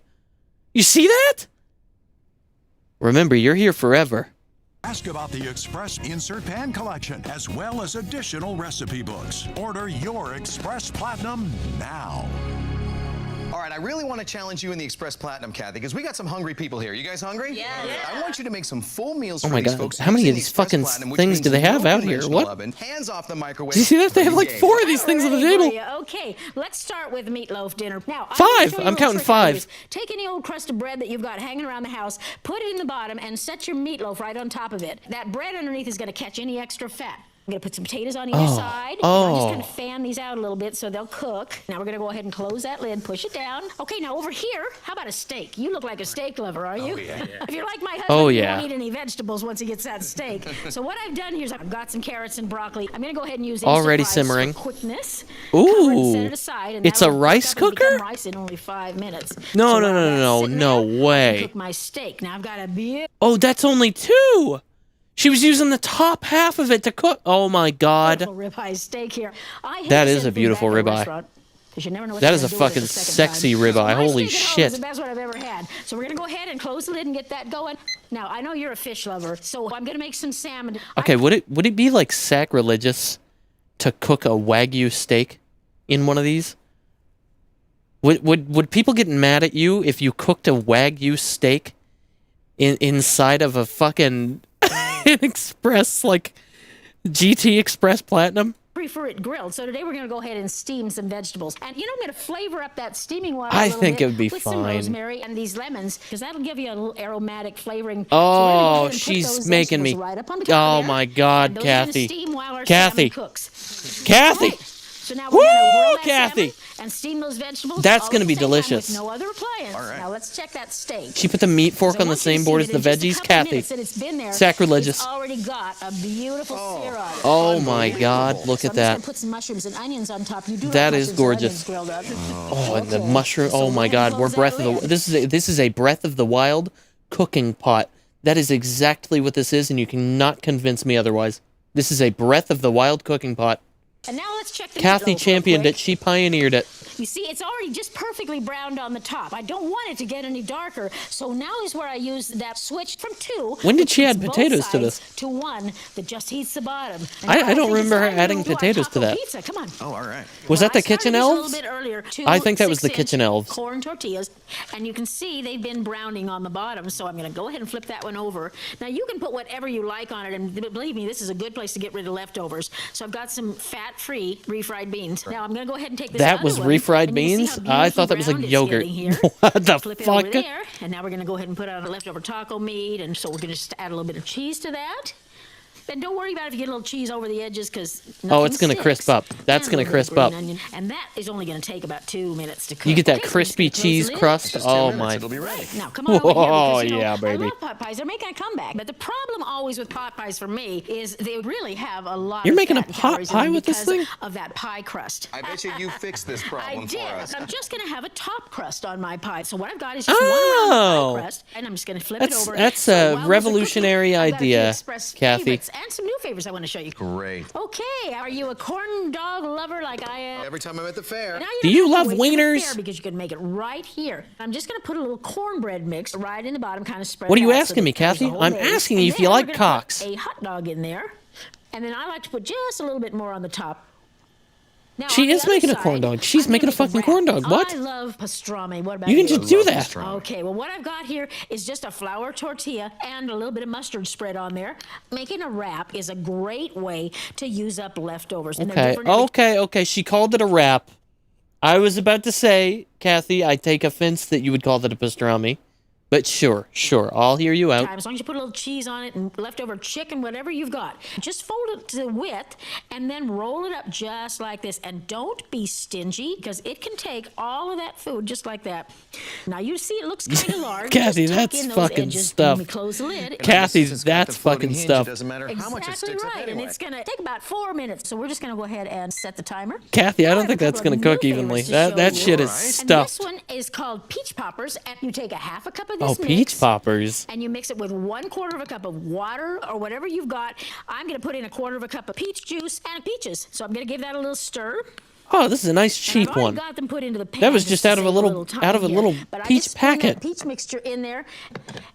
You see that? Remember, you're here forever. Ask about the Express Insert Pan Collection, as well as additional recipe books. Order your Express Platinum now. All right, I really want to challenge you in the Express Platinum, Cathy, because we got some hungry people here. You guys hungry? Yeah. I want you to make some full meals Oh for my these God. folks. How many using of the these Express fucking Platinum, which things means do they have no out here? conventional What? oven, hands off the microwave. Do you see that? They have like Yay. 4 of these things on the table. Okay, let's start with meatloaf dinner. Now, 5. I'm counting 5. Take any old crust of bread that you've got hanging around the house, put it in the bottom, and set your meatloaf right on top of it. That bread underneath is going to catch any extra fat. I'm going to put some potatoes on either side. I'll just kind of fan these out a little bit so they'll cook. Now we're going to go ahead and close that lid, push it down. Okay, now over here, how about a steak? You look like a steak lover, are you? Oh, yeah. If you're like my husband, Oh, you yeah. won't eat any vegetables once he gets that steak. So what I've done here is I've got some carrots and broccoli. I'm going to go ahead and use Already Instant Rice simmering. for quickness. Ooh. Cover it and set it aside, and It's a that'll rice cook up and become cooker? Rice in only 5 minutes. No, So no, while no, that's no, sitting no there, I way. can cook my steak. Now I've got a beautiful. Oh, that's only 2. She was using the top half of it to cook. Oh my God. Ribeye steak here. I hate That to is send a food beautiful back to a ribeye. restaurant, 'cause you never know what That you're is a gonna do with it fucking the second sexy time. ribeye. My Holy steak at home shit. is the best one I've ever had. So we're gonna go ahead and close the lid and get that going. Now I know you're a fish lover, so I'm gonna make some salmon. Okay, would it be like sacrilegious to cook a Wagyu steak in one of these? Would people get mad at you if you cooked a Wagyu steak inside of a fucking an Express, like GT Express Platinum? Prefer it grilled. So today we're going to go ahead and steam some vegetables. And you know, I'm going to flavor up that steaming water I a little think bit it would be with some fine. rosemary and these lemons, because that'll give you a little aromatic flavoring. Oh, so she's making me. right up on the top Oh of there, my God, and those are gonna Kathy. steam while our Kathy. salmon cooks. Kathy. Right. So now we're going to Woo, roll that Kathy. salmon and steam those vegetables. That's all gonna at be the same time delicious. With no other appliance. All right. Now let's check that steak. She put the meat fork So on the once you same board as see the that in just a veggies, couple Kathy. minutes that it's been there, Sacrilegious. It's already got a beautiful sear on it. Oh my God, look So at I'm just that. gonna put some mushrooms and onions on top. You do That like is mushrooms and gorgeous. onions grilled up. Oh, and the Okay. mushroom. So Oh my we're gonna God, we're close breath that of the. lid. This is a Breath of the Wild cooking pot. That is exactly what this is, and you cannot convince me otherwise. This is a Breath of the Wild cooking pot. And now let's check the Kathy meatloaf real championed quick. it. She pioneered it. You see, it's already just perfectly browned on the top. I don't want it to get any darker. So now is where I use that switch from 2. When did which she heats add both potatoes to sides, this? To 1 that just heats the bottom. And I now don't think it's remember her time to adding go to our potatoes to taco that. Pizza. Come on. Oh, all right. Was that I the Kitchen started this Elves? A little bit earlier. I think that was the 6-inch Kitchen Elves. corn tortillas, and you can see they've been browning on the bottom. So I'm going to go ahead and flip that one over. Now you can put whatever you like on it, and believe me, this is a good place to get rid of leftovers. So I've got some fat-free refried beans. Now I'm going to go ahead and take this. That other was one, refried and you can see beans? how I thought that was like beautifully browned yogurt. it's getting here. What the Flip it over fuck? there, and now we're going to go ahead and put on leftover taco meat, and so we're going to just add a little bit of cheese to that. And don't worry about if you get a little cheese over the edges, because Oh, it's gonna crisp up. That's gonna crisp up. And that is only going to take about 2 minutes to cook. You get that Okay, so I'm just crispy gonna close the cheese lid. crust. Just 10 Oh minutes, my. it'll be ready. Now, come on over here, Oh, because, yeah, I baby. love pot pies. They're making a comeback. But the problem always with pot pies for me is they really have a lot You're of making a fat and pot calories in pie them with this because thing? of that pie crust. I bet you fixed this problem I for did. us. I'm just going to have a top crust on my pie. So what I've got is just Oh. one round pie crust, and I'm just going to flip That's- it over. that's So a while those are revolutionary cooking, I've got a few idea, express Kathy. favorites and some new favorites I want to show you. Great. Okay, are you a corn dog lover like I am? Every time I'm at the fair. Now Do don't you have to love wait till the wieners? fair because you can make it right here. I'm just going to put a little cornbread mix right in the bottom, kind of spread. What are you it out asking so me, that it covers Kathy? the whole I'm base. asking And you if you then like we're gonna cocks. put a hot dog in there, and then I like to put just a little bit more on the top. Now, She on the is other making a side, corn dog. She's I'm gonna making a make fucking wrap. corn dog. What? I love pastrami. What about You can you? just do love that. pastrami. Okay, well, what I've got here is just a flour tortilla and a little bit of mustard spread on there. Making a wrap is a great way to use up leftovers. And they're Okay, different every okay. She called it a wrap. I was about to say, Kathy, I take offense that you would call it a pastrami. But sure, I'll hear you out. time. As long as you put a little cheese on it and leftover chicken, whatever you've got, just fold it to width and then roll it up just like this. And don't be stingy because it can take all of that food just like that. Now you see it looks kind of large. Kathy, Just tuck that's in those fucking edges stuff. When we close the lid. Kathy, Since it's got that's the floating fucking hinge, stuff. It doesn't matter how much it Exactly sticks up right, anyway. and it's gonna take about 4 minutes. So we're just gonna go ahead and set the timer. Kathy, I Now don't have think a that's couple gonna of cook new evenly. favorites to That show shit you. is And stuffed. this one is called peach poppers, and you take a half a cup of Oh, this peach mix, poppers. and you mix it with 1/4 of a cup of water or whatever you've got. I'm gonna put in 1/4 of a cup of peach juice and peaches. So I'm gonna give that a little stir. Oh, this is a nice And I've cheap already one. got them put into the pan That was just out of a save little time here. But I peach just threw that packet. peach mixture in there,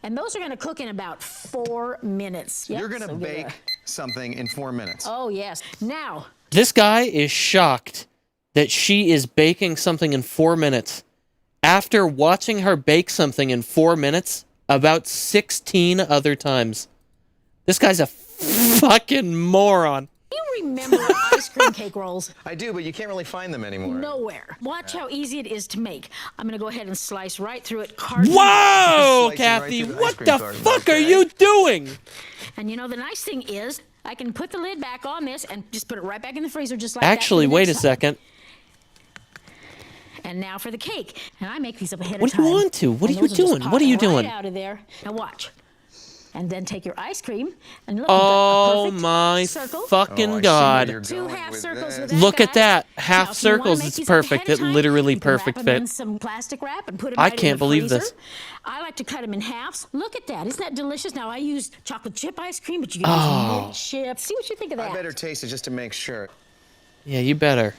and those are going to cook in about 4 minutes. Yep, You're gonna so get bake something in 4 minutes. Oh yes. Now. This guy is shocked that she is baking something in 4 minutes after watching her bake something in 4 minutes about 16 other times. This guy's a fucking moron. Do you remember ice cream cake rolls? I do, but you can't really find them anymore. Nowhere. Watch how easy it is to make. I'm going to go ahead and slice right through it. Whoa, Slicing Kathy, right through the what ice cream the carton, fuck are okay? you doing? And you know, the nice thing is, I can put the lid back on this and just put it right back in the freezer just like Actually, that. for the wait a next time. second. And now for the cake. And I make these up ahead What of do time. you want to? What And are you those will just doing? pop What are you right doing? out of there. Now watch. And then take your ice cream and look. Oh you've got a perfect my circle. fucking I see where God. you're 2 going half with circles this. with that, Look at guys. that. Now, Half if you wanna circles make is these up ahead perfect. of It time, literally you can wrap perfect them in fit. some plastic wrap and put them I right in can't the believe freezer. this. I like to cut them in halves. Look at that. Isn't that delicious? Now I use chocolate chip ice cream, but you can use mint chip. See what you think of that. I better taste it just to make sure. Yeah, you better.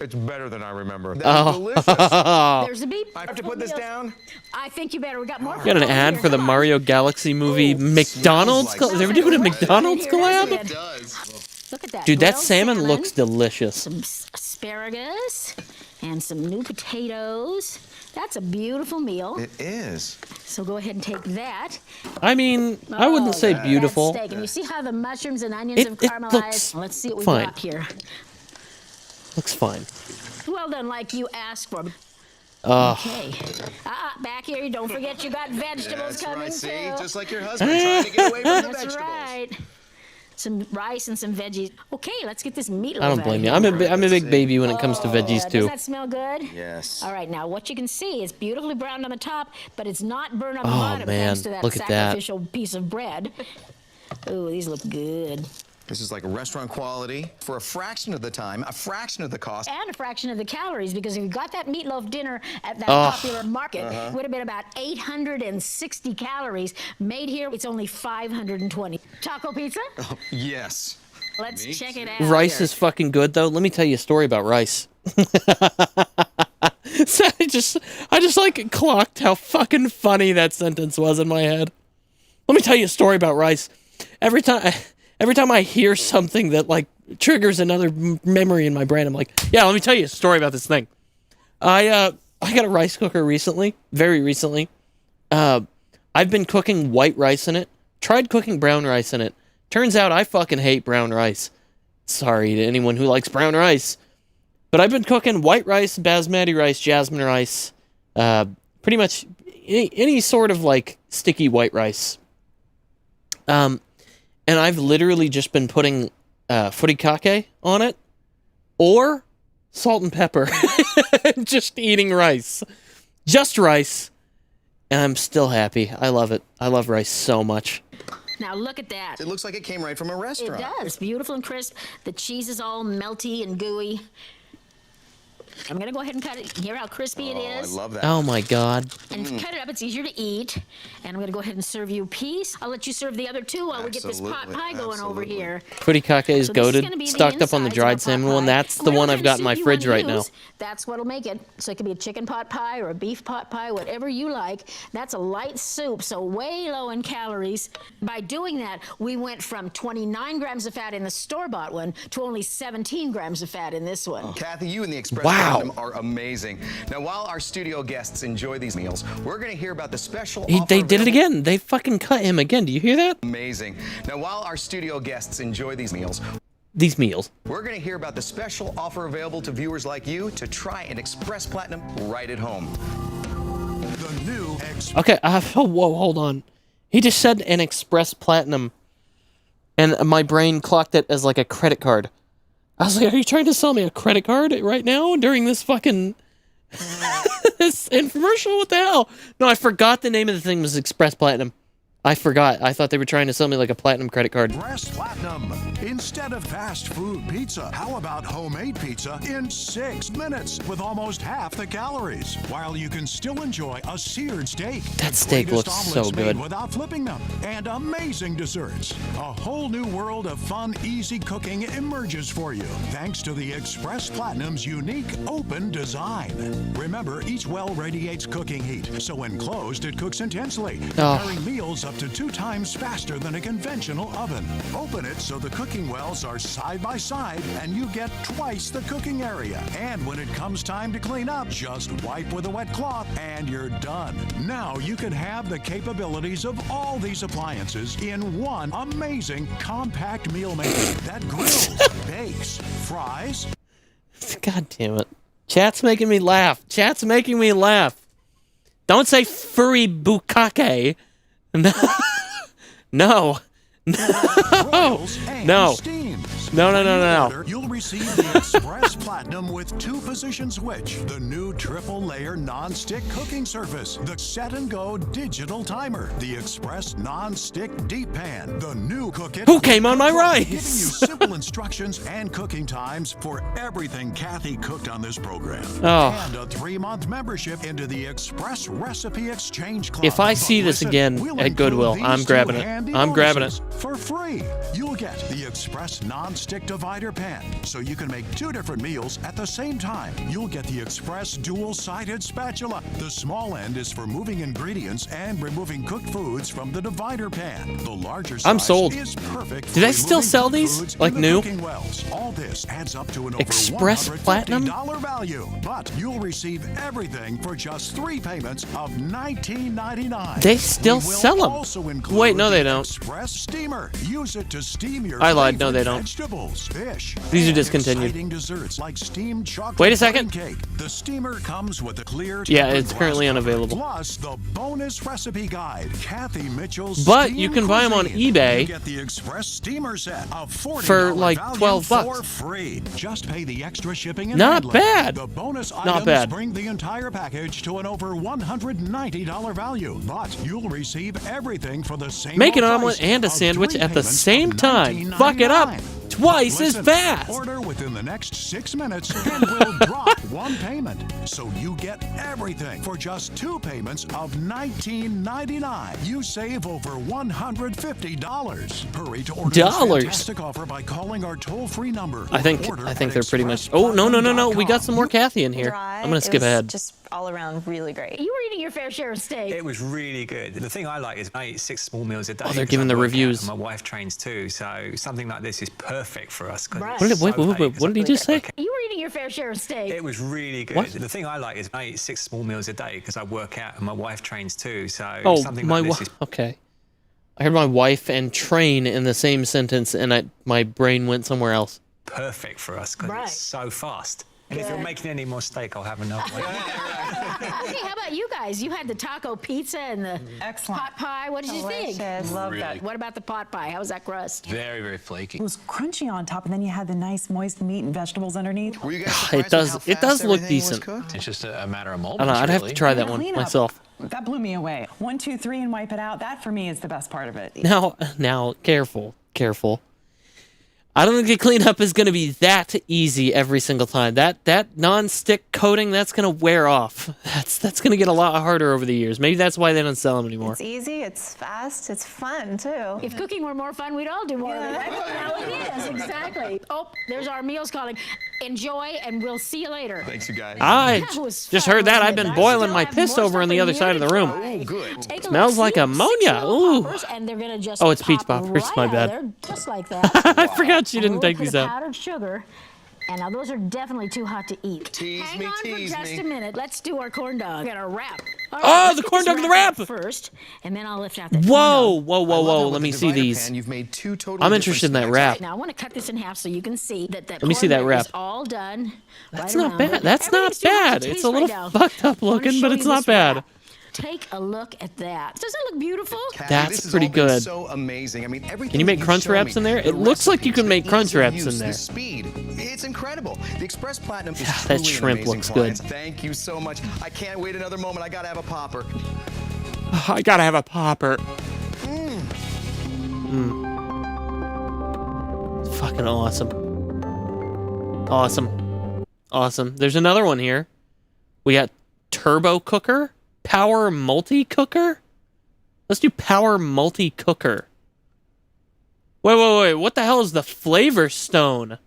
It's better than I remember. Oh. That's delicious. There's the beep. I have to put this down? I think you better. We got more. Got an over ad here. for the Come on. Mario Galaxy movie McDonald's. smells like They were doing a something. McDonald's Right here, collab? that's it. does. Look at that. Dude, that Grilled salmon looks delicious. Some asparagus and some new potatoes. That's a beautiful meal. It is. So go ahead and take that. I mean, I wouldn't say That beautiful. steak. And you see how the mushrooms and onions have It caramelized? looks Let's see what we fine. got here. Looks fine. Well done, like you asked for. Ugh. Okay. Back here, don't forget you got vegetables That's coming right. See, too. just like your husband trying to get away from the That's vegetables. right. Some rice and some veggies. Okay, let's get this meatloaf. I don't out blame of you. here. I'm a big baby when it comes to veggies Does too. that smell good? Yes. All right, now what you can see is beautifully browned on the top, but it's not burned on the Oh, bottom man, thanks to that look at that. sacrificial piece of bread. Ooh, these look good. This is like restaurant quality for a fraction of the time, a fraction of the cost. And a fraction of the calories, because if you got that meatloaf dinner at that Oh. popular market, it would have been about 860 calories. Made here, it's only 520. Taco pizza? Yes. Let's check it out. Rice here. is fucking good though. Let me tell you a story about rice. So I just like clocked how fucking funny that sentence was in my head. Let me tell you a story about rice. Every time I hear something that like triggers another memory in my brain, I'm like, yeah, let me tell you a story about this thing. I got a rice cooker recently, very recently. I've been cooking white rice in it. Tried cooking brown rice in it. Turns out I fucking hate brown rice. Sorry to anyone who likes brown rice. But I've been cooking white rice, basmati rice, jasmine rice, pretty much any sort of like sticky white rice. And I've literally just been putting furikake on it, or salt and pepper, just eating rice, just rice, and I'm still happy. I love it. I love rice so much. Now look at that. It looks like it came right from a It restaurant. does. Beautiful and crisp. The cheese is all melty and gooey. I'm going to go ahead and cut it. Hear how crispy it I is? love that. Oh my god. And if you cut it up, it's easier to eat. And I'm going to go ahead and serve you a piece. I'll let you serve the other two while we get this pot Absolutely, pie going over absolutely. here. Furikake is So this is goated, gonna be the stocked up on the insides of dried pot salmon one. pie. That's And the whatever one I've kind got of in my soup you fridge wanna right now. use, that's what'll make it. So it could be a chicken pot pie or a beef pot pie, whatever you like. That's a light soup, so way low in calories. By doing that, we went from 29 grams of fat in the store-bought one to only 17 grams of fat in this one. Kathy, you and the Express Wow. Platinum are amazing. Now, while our studio guests enjoy these meals, we're going to hear about the special offer They did it available- again. They fucking cut him again. Do you hear that? Amazing. Now, while our studio guests enjoy these meals, These meals. we're going to hear about the special offer available to viewers like you to try an Express Platinum right at home. The new Okay, whoa, hold on. He just said an Express Platinum, and my brain clocked it as like a credit card. I was like, are you trying to sell me a credit card right now during this fucking this infomercial? What the hell? No, I forgot the name of the thing was Express Platinum. I forgot. I thought they were trying to sell me like a platinum credit card. Express Platinum. Instead of fast food pizza, how about homemade pizza in 6 minutes with almost half the calories, while you can still enjoy a seared steak. That steak looks so good. Without flipping them, and amazing desserts. A whole new world of fun, easy cooking emerges for you, thanks to the Express Platinum's unique open design. Remember, each well radiates cooking heat, so when closed, it cooks intensely, preparing meals up to 2 times faster than a conventional oven. Open it so the cooking wells are side by side and you get twice the cooking area. And when it comes time to clean up, just wipe with a wet cloth and you're done. Now you can have the capabilities of all these appliances in one amazing compact meal maker that grills, bakes, fries. God damn it. Chat's making me laugh. Chat's making me laugh. Don't say furry bukkake. No. No. No. No. You'll receive the Express Platinum with 2-position switch, the new triple-layer non-stick cooking surface, the set-and-go digital timer, the Express non-stick deep pan, the new Cook It. Who came on my rice? Giving you simple instructions and cooking times for everything Cathy cooked on this program. And a 3-month membership into the Express Recipe Exchange Club. If I see this again at Goodwill, I'm grabbing it. I'm grabbing it. For free. You'll get the Express non-stick divider pan, so you can make 2 different meals at the same time. You'll get the Express dual-sided spatula. The small end is for moving ingredients and removing cooked foods from the divider pan. The larger size I'm sold. is perfect. Do they still sell these? Like new? All this adds up to an over Express Platinum? $150 value, but you'll receive everything for just 3 payments of $19.99. They still sell them. Wait, no, they don't. Express steamer. Use it to steam your I lied. No, they don't. Vegetables, fish. These are discontinued. Exciting desserts like steamed chocolate Wait a second. cake. The steamer comes with a clear. Yeah, it's currently unavailable. Plus the bonus recipe guide, Cathy Mitchell's. But you can buy them on eBay. You get the Express steamer set of $40 for like value $12. For free. Just pay the extra shipping and Not handling. bad. The bonus Not items bad. bring the entire package to an over $190 value. But you'll receive everything for the same. Make an price omelet and a of sandwich 3 at the payments same of time. Fuck it up $19.99. twice as Listen, fast. Order within the next 6 minutes and we'll drop 1 payment. So you get everything for just 2 payments of $19.99. You save over $150. Hurry to order this fantastic offer by calling our toll-free number. I think they're pretty much. Oh no! We got some more Cathy in here. I'm gonna skip ahead. Just all around really great. You were eating your fair share of steak. It was really good. The thing I like is I eat 6 small meals a day. Oh, they're giving the reviews. My wife trains too, so something like this is perfect for us. Right. What did he just say? You were eating your fair share of steak. It was really good. What? The thing I like is I eat 6 small meals a day because I work out and my wife trains too, so Oh, something my like this is okay. I heard my wife and train in the same sentence, and my brain went somewhere else. perfect for us because Right. it's so fast. And if you're making any more steak, I'll have another one. Okay, how about you guys? You had the taco pizza and the pot pie. What did you think? Love that. What about the pot pie? How was that crust? Very, very flaky. It was crunchy on top, and then you had the nice moist meat and vegetables underneath. Were you guys It does look decent. It's just a matter of I moments. don't know. I'd have to really. try that And one cleanup, myself. That blew me away. 1, 2, 3, and wipe it out. That for me is the best part of it. Now, careful. I don't think the cleanup is going to be that easy every single time. That non-stick coating, that's going to wear off. That's going to get a lot harder over the years. Maybe that's why they don't sell them anymore. It's easy, it's fast, it's fun too. If cooking were more fun, we'd all do more of it. Right? Now it is, exactly. Oh, there's our meals calling. Enjoy, and we'll see you later. Thanks, you guys. I That was just fun, heard that. wasn't I've it? been I boiling still my have piss more over on stuff the for other you side of to the room. try. Oh, good. Take a Smells look. like See, ammonia. 6 little Ooh. poppers, and they're gonna just Oh, it's peach pop poppers. right My out bad. of there, just like that. I forgot she A didn't little take bit these of out. powdered sugar. And now those are definitely too hot to eat. Hang on for just a minute. Let's do our corn dog. We're gonna wrap. All Oh, let's the get corn this dog in the wrapped wrap! up first, and then I'll lift out the Whoa. I love that Let with me the see divider these. pan, you've made 2 totally I'm different interested in that snacks. wrap. Now I want to cut this in half so you can see that Let me see that corn wrap. is all done. That's right not around bad. it. That's not Everything's too hot to bad. It's taste a little right now. fucked up I wanna looking, show but you it's not this bad. wrap. Take a look at that. Doesn't it look beautiful? Cathy, That's this has pretty all been good. So amazing. I mean, everything Can you make that crunch shown wraps me, in there? the It looks like you recipes, can make the crunch ease of wraps use, in there. The speed, it's incredible. The Express Platinum is That truly shrimp an amazing looks good. appliance. Thank you so much. I can't wait another moment. I gotta have a popper. I gotta have a popper. It's fucking awesome. Awesome. Awesome. There's another one here. We got turbo cooker, power multi-cooker. Let's do power multi-cooker. Wait. What the hell is the flavor stone?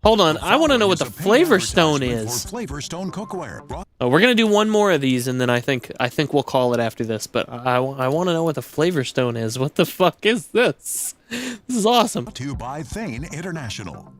Hold on. I want to know what the flavor stone is. Flavor Stone cookware. Oh, we're gonna do one more of these, and then I think we'll call it after this. But I want to know what the flavor stone is. What the fuck is this? This is awesome. Brought to you by Thane International.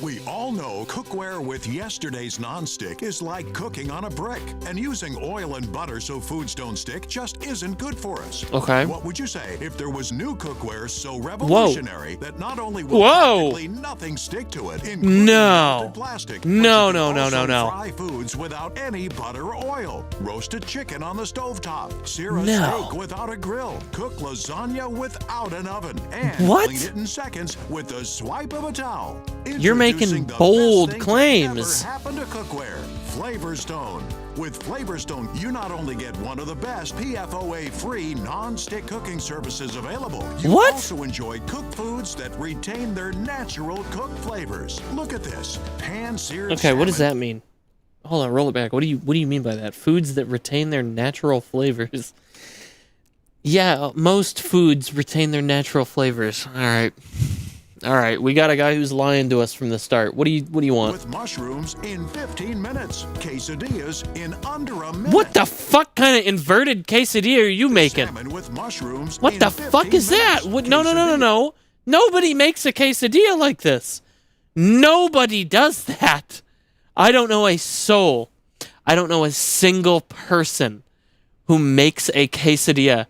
We all know cookware with yesterday's nonstick is like cooking on a brick, and using oil and butter so foods don't stick just isn't good for us. Okay. What would you say if there was new cookware so revolutionary that not only will practically nothing stick to it, including plastic, No. fry foods without any butter or oil, roast a chicken on the stovetop, sear a steak without a grill, cook lasagna without an oven, and clean it in seconds with the swipe of a towel. You're making bold claims. Happen to cookware. Flavor Stone. With Flavor Stone, you not only get one of the best PFOA-free non-stick cooking services available, you also enjoy cooked foods that retain their natural cooked flavors. Look at this. Pan-seared Okay, what does that mean? Hold on, roll it back. What do you mean by that? Foods that retain their natural flavors. Yeah, most foods retain their natural flavors. All right, we got a guy who's lying to us from the start. What do you want? With mushrooms in 15 minutes. Quesadillas in under a minute. What the fuck kind of inverted quesadilla are you making? Salmon with mushrooms What the fuck is that? What, no. Nobody makes a quesadilla like this. Nobody does that. I don't know a soul. I don't know a single person who makes a quesadilla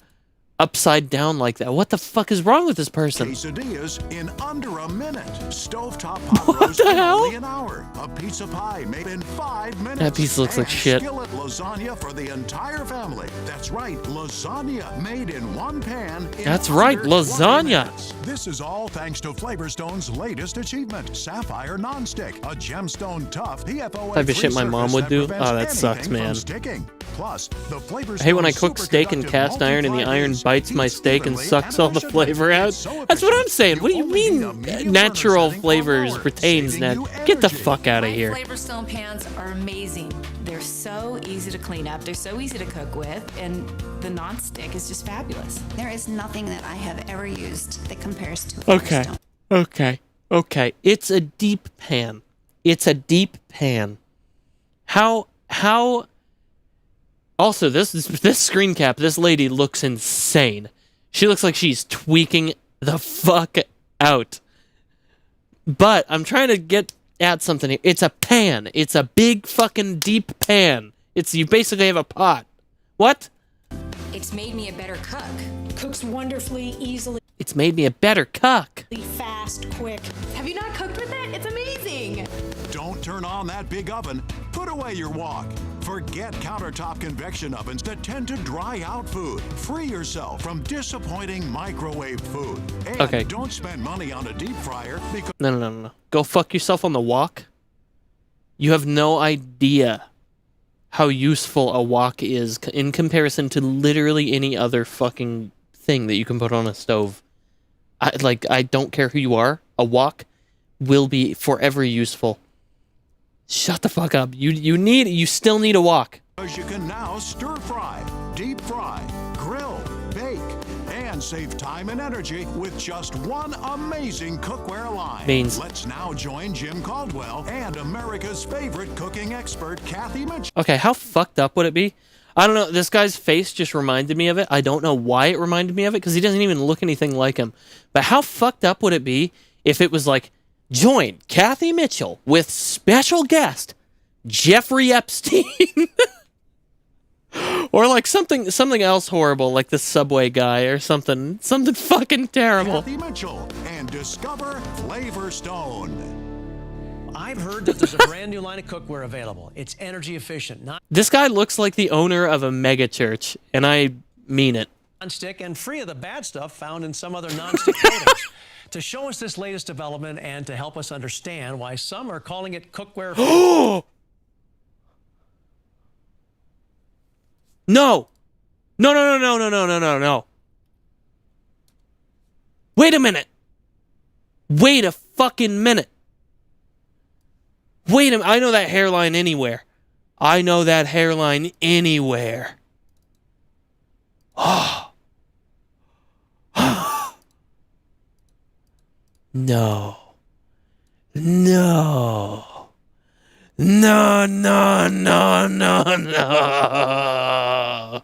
upside down like that. What the fuck is wrong with this person? Quesadillas in under a minute. Stovetop pot roast in only an hour. A pizza pie made in 5 minutes. That pizza looks like shit. Skillet lasagna for the entire family. That's right, lasagna made in one pan. That's right, lasagna. This is all thanks to Flavor Stone's latest achievement, Sapphire Nonstick, a gemstone tough PFOA Type of shit my mom would do. Oh, that sucks, man. Plus, the Flavor I hate when I cook steak in cast iron and the iron bites my steak and sucks all the flavor out. That's what I'm saying. What do you mean natural flavors retains that? Get the fuck out of here. Flavor Stone pans are amazing. They're so easy to clean up. They're so easy to cook with, and the nonstick is just fabulous. There is nothing that I have ever used that compares to Flavor Stone. Okay. It's a deep pan. How? Also, this screen cap, this lady looks insane. She looks like she's tweaking the fuck out. But I'm trying to get at something here. It's a pan. It's a big fucking deep pan. You basically have a pot. What? It's made me a better cook. Cooks wonderfully, easily. It's made me a better cook. Fast, quick. Have you not cooked with it? It's amazing. Don't turn on that big oven. Put away your wok. Forget countertop convection ovens that tend to dry out food. Free yourself from disappointing microwave food. And don't spend money on a deep fryer because... No. Go fuck yourself on the wok. You have no idea how useful a wok is in comparison to literally any other fucking thing that you can put on a stove. I don't care who you are. A wok will be forever useful. Shut the fuck up. You still need a wok. Because you can now stir fry, deep fry, grill, bake, and save time and energy with just one amazing cookware line. Beans. Let's now join Jim Caldwell and America's favorite cooking expert, Cathy Mitchell. Okay, how fucked up would it be? I don't know. This guy's face just reminded me of it. I don't know why it reminded me of it, because he doesn't even look anything like him. But how fucked up would it be if it was like, join Cathy Mitchell with special guest Jeffrey Epstein? Or like something else horrible, like the Subway guy or something fucking terrible. Cathy Mitchell and discover Flavor Stone. I've heard that there's a brand new line of cookware available. It's energy efficient, This guy looks like the owner of a mega church, and I mean it. non-stick and free of the bad stuff found in some other non-stick items. To show us this latest development and to help us understand why some are calling it cookware. No. Wait a minute. Wait a fucking minute. Wait a minute. I know that hairline anywhere. I know that hairline anywhere. Oh. No. No. No, no, no, no, no.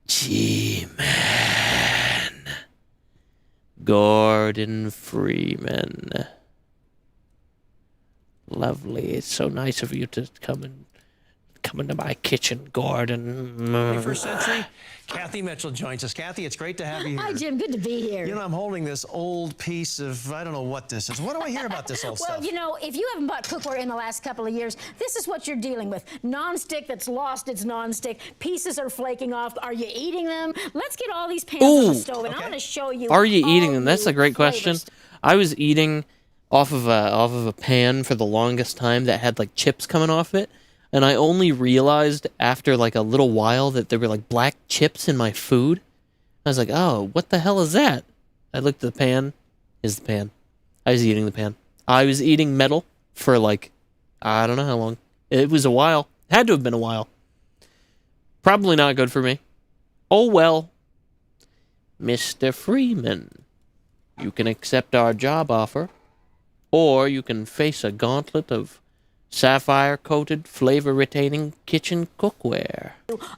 G-Man. Gordon Freeman. Lovely. It's so nice of you to come into my kitchen, Gordon. 21st century. Cathy Mitchell joins us. Cathy, it's great to have you here. Hi, Jim. Good to be here. You know, I'm holding this old piece of, I don't know what this is. What do I hear about this old stuff? Well, you know, if you haven't bought cookware in the last couple of years, this is what you're dealing with. Non-stick that's lost its non-stick. Pieces are flaking off. Are you eating them? Let's get all these pans on the stove, and I'm going to show you. Are you eating them? That's a great question. I was eating off of a pan for the longest time that had like chips coming off it. And I only realized after like a little while that there were like black chips in my food. I was like, oh, what the hell is that? I looked at the pan. Is the pan. I was eating the pan. I was eating metal for like, I don't know how long. It was a while. Had to have been a while. Probably not good for me. Oh well. Mr. Freeman, you can accept our job offer, or you can face a gauntlet of sapphire-coated, flavor-retaining kitchen cookware.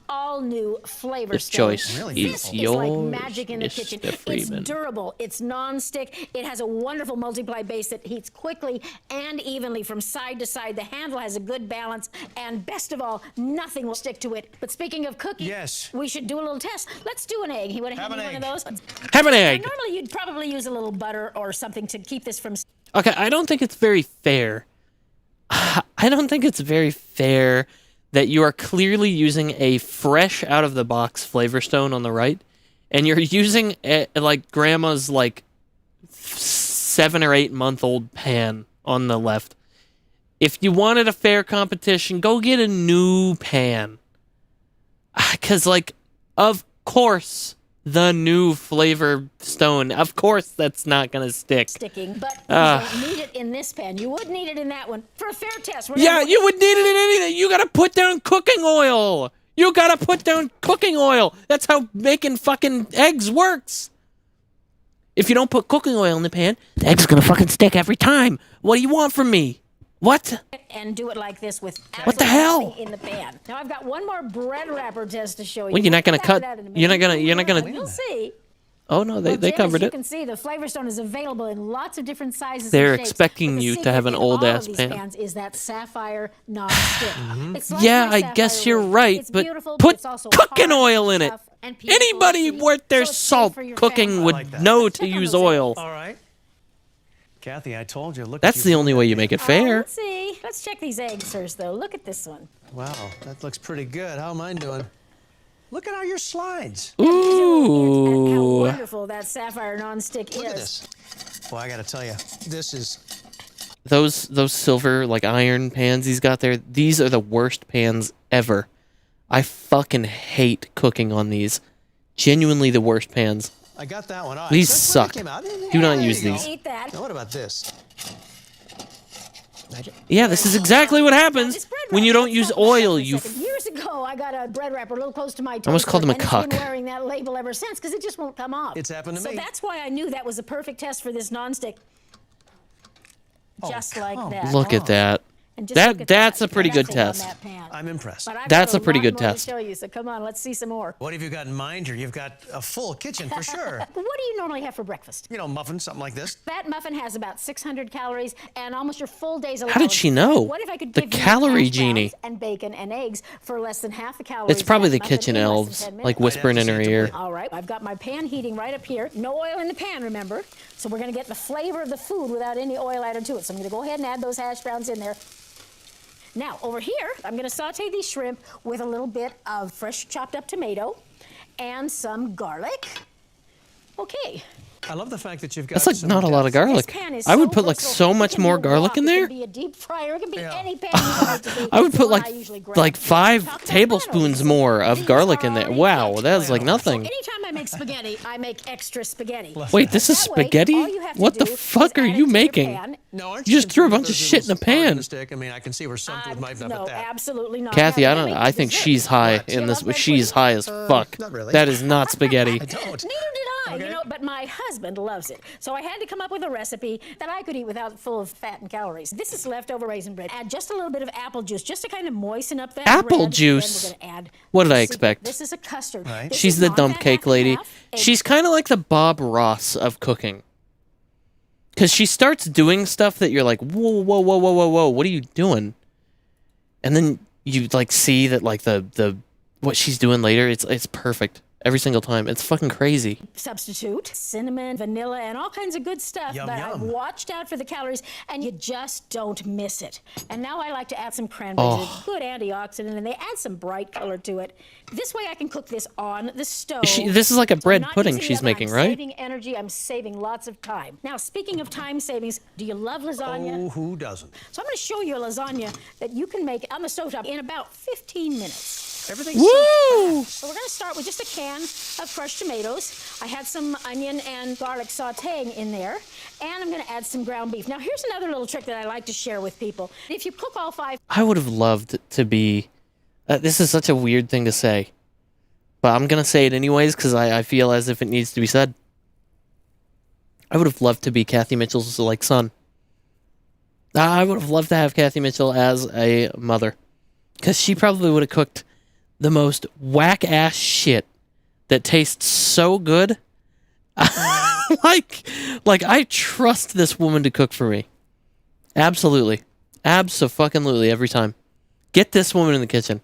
All new flavor. This choice This is is like yours, magic in the kitchen. Mr. Freeman. It's durable. It's non-stick. It has a wonderful multiply base that heats quickly and evenly from side to side. The handle has a good balance, and best of all, nothing will stick to it. But speaking of cooking, yes, we should do a little test. Let's do an egg. You want to have me one of those? Have an egg. Normally, you'd probably use a little butter or something to keep this from. Okay, I don't think it's very fair. I don't think it's very fair that you are clearly using a fresh out-of-the-box Flavor Stone on the right, and you're using like grandma's like 7 or 8 month old pan on the left. If you wanted a fair competition, go get a new pan. Because, like, of course, the new Flavor Stone, of course that's not going to stick. Sticking, but you don't need it in this pan. You would need it in that one for a fair test. Yeah, you would need it in anything. You got to put down cooking oil. You got to put down cooking oil. That's how making fucking eggs works. If you don't put cooking oil in the pan, the egg's going to fucking stick every time. What do you want from me? What? And do it like this with what the hell in the pan. Now I've got one more bread wrapper test to show you. Well, you're not gonna cut. You're not gonna. You'll see. Oh no, they covered it. You it. can see the Flavor Stone is available in lots of different sizes. They're and shapes. expecting you to have an old ass pan. Pans is that sapphire non-stick. It's like yeah, I guess you're right, but put cooking oil in it. Anybody worth their salt cooking would know to use oil. All right. Cathy, I told you. Look. That's the only way you make it fair. Let's see. Let's check these eggs first, though. Look at this one. Wow, that looks pretty good. How am I doing? Look at all your slides. Ooh. How wonderful that sapphire non-stick is. Look at this. Boy, I got to tell you, this is. Those silver like iron pans he's got there. These are the worst pans ever. I fucking hate cooking on these. Genuinely the worst pans. I got that one. Right, these suck. Do not use these. Eat that. Now what about this? Yeah, this is exactly what happens when you don't use oil. You. Years ago, I got a bread wrapper a little close to my toaster. I almost called him a and cuck. It's been wearing that label ever since because it just won't come off. It's happened to me. So that's why I knew that was a perfect test for this nonstick. Just like that. Look at that. That's a pretty good test. I'm impressed. That's a pretty good test. To show you, so come on, let's see some more. What have you got in mind here? You've got a full kitchen for sure. What do you normally have for breakfast? You know, muffins, something like this. That muffin has about 600 calories and almost your full day's allowance. How did she know? What if I could the give calorie you genie and bacon and eggs for less than half the calories? It's probably the muffin kitchen in less than elves, 10 minutes? like whispering in her ear. All right, I've got my pan heating right up here. No oil in the pan, remember? So we're going to get the flavor of the food without any oil added to it. So I'm going to go ahead and add those hash browns in there. Now, over here, I'm going to saute these shrimp with a little bit of fresh chopped up tomato and some garlic. Okay, I love the fact that you've got That's like not a lot of garlic. I would put like so much more garlic in there. It can be a deep fryer. It can be any pan you want it to be. I would put One I usually grab. like 5 tablespoons more of garlic in there. Wow, that is like nothing. Anytime I make spaghetti, I make extra spaghetti. Wait, this is spaghetti? What the fuck are you making? You just threw a bunch of shit in a pan. I mean, I can see where some food might not. No, absolutely not. Kathy, I think she's high in this. She's high as fuck. Not really. That is not spaghetti. Neither did I, you know, but my husband loves it. So I had to come up with a recipe that I could eat without full of fat and calories. This is leftover raisin bread. Add just a little bit of apple juice just to kind of moisten up that Apple bread. juice? Then we're gonna add What did I expect? This is a custard. Right. This She's is the non-fat, dump cake half and lady. half. She's kind of like the Bob Ross of cooking. Because she starts doing stuff that you're like, whoa, whoa, whoa, whoa, whoa, whoa, what are you doing? And then you like see that like the what she's doing later, it's perfect. Every single time. It's fucking crazy. Substitute cinnamon, vanilla, and all kinds of good stuff. Yum, but yum. I've watched out for the calories, and you just don't miss it. And now I like to add some cranberries. It's a good antioxidant, and they add some bright color to it. This way I can cook this on the stove. This is like a bread I'm not pudding using the she's oven. making, I'm right? saving energy. I'm saving lots of time. Now, speaking of time savings, do you love lasagna? Oh, who doesn't? So I'm going to show you a lasagna that you can make on the stovetop in about 15 minutes. Everything's Woo! So we're going to start with just a can of crushed tomatoes. I had some onion and garlic sautéing in there, and I'm going to add some ground beef. Now, here's another little trick that I like to share with people. If you cook all 5... I would have loved to be... this is such a weird thing to say. But I'm going to say it anyways because I feel as if it needs to be said. I would have loved to be Kathy Mitchell's like son. I would have loved to have Kathy Mitchell as a mother. Because she probably would have cooked the most whack-ass shit that tastes so good. like I trust this woman to cook for me. Absolutely. Abso-fucking-lutely every time. Get this woman in the kitchen.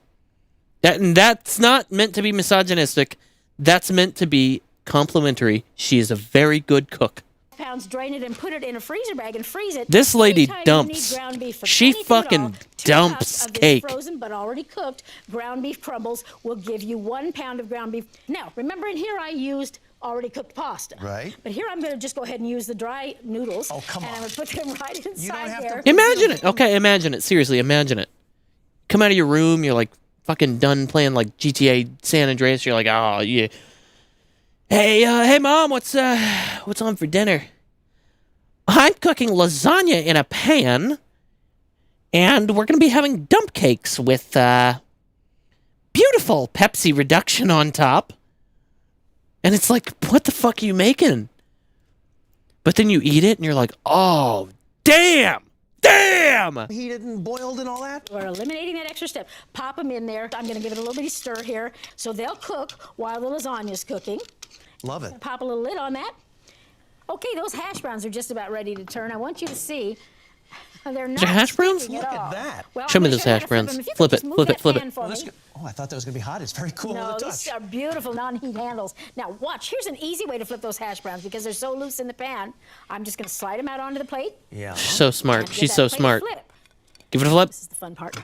That's not meant to be misogynistic. That's meant to be complimentary. She is a very good cook. Pounds, drain it and put it in a freezer bag and freeze it. This lady Anytime you dumps. need ground beef for She anything at fucking all, 2 dumps cups of this cake. Frozen but already cooked ground beef crumbles will give you 1 pound of ground beef. Now, remember in here I used already cooked pasta. Right. But here I'm going to just go ahead and use the dry noodles. Oh, come and on. I'm going to put them right inside have there. to- Imagine it. Okay, imagine it. Seriously, imagine it. Come out of your room, you're like fucking done playing like GTA San Andreas. You're like, oh yeah. Hey mom, what's on for dinner? I'm cooking lasagna in a pan, and we're gonna be having dump cakes with beautiful Pepsi reduction on top. And it's like, what the fuck are you making? But then you eat it, and you're like, oh, damn! Heated and boiled and all that? We're eliminating that extra step. Pop them in there. I'm going to give it a little bitty stir here. So they'll cook while the lasagna's cooking. Love it. Pop a little lid on that. Okay, those hash browns are just about ready to turn. I want you to see. They're not Is there hash browns? sticking Look at at all. that. Well, Show I'm me gonna those show you how hash to flip them. browns. If you could Flip it, just move flip it, that flip it. pan for me. Oh, I thought that was going to be hot. It's very cool No, on the these touch. are beautiful non-heat handles. Now watch, here's an easy way to flip those hash browns because they're so loose in the pan. I'm just gonna slide them out onto the plate. Yeah. She's so smart. and She's give so that plate a smart. flip. Give it a flip. This is the fun part.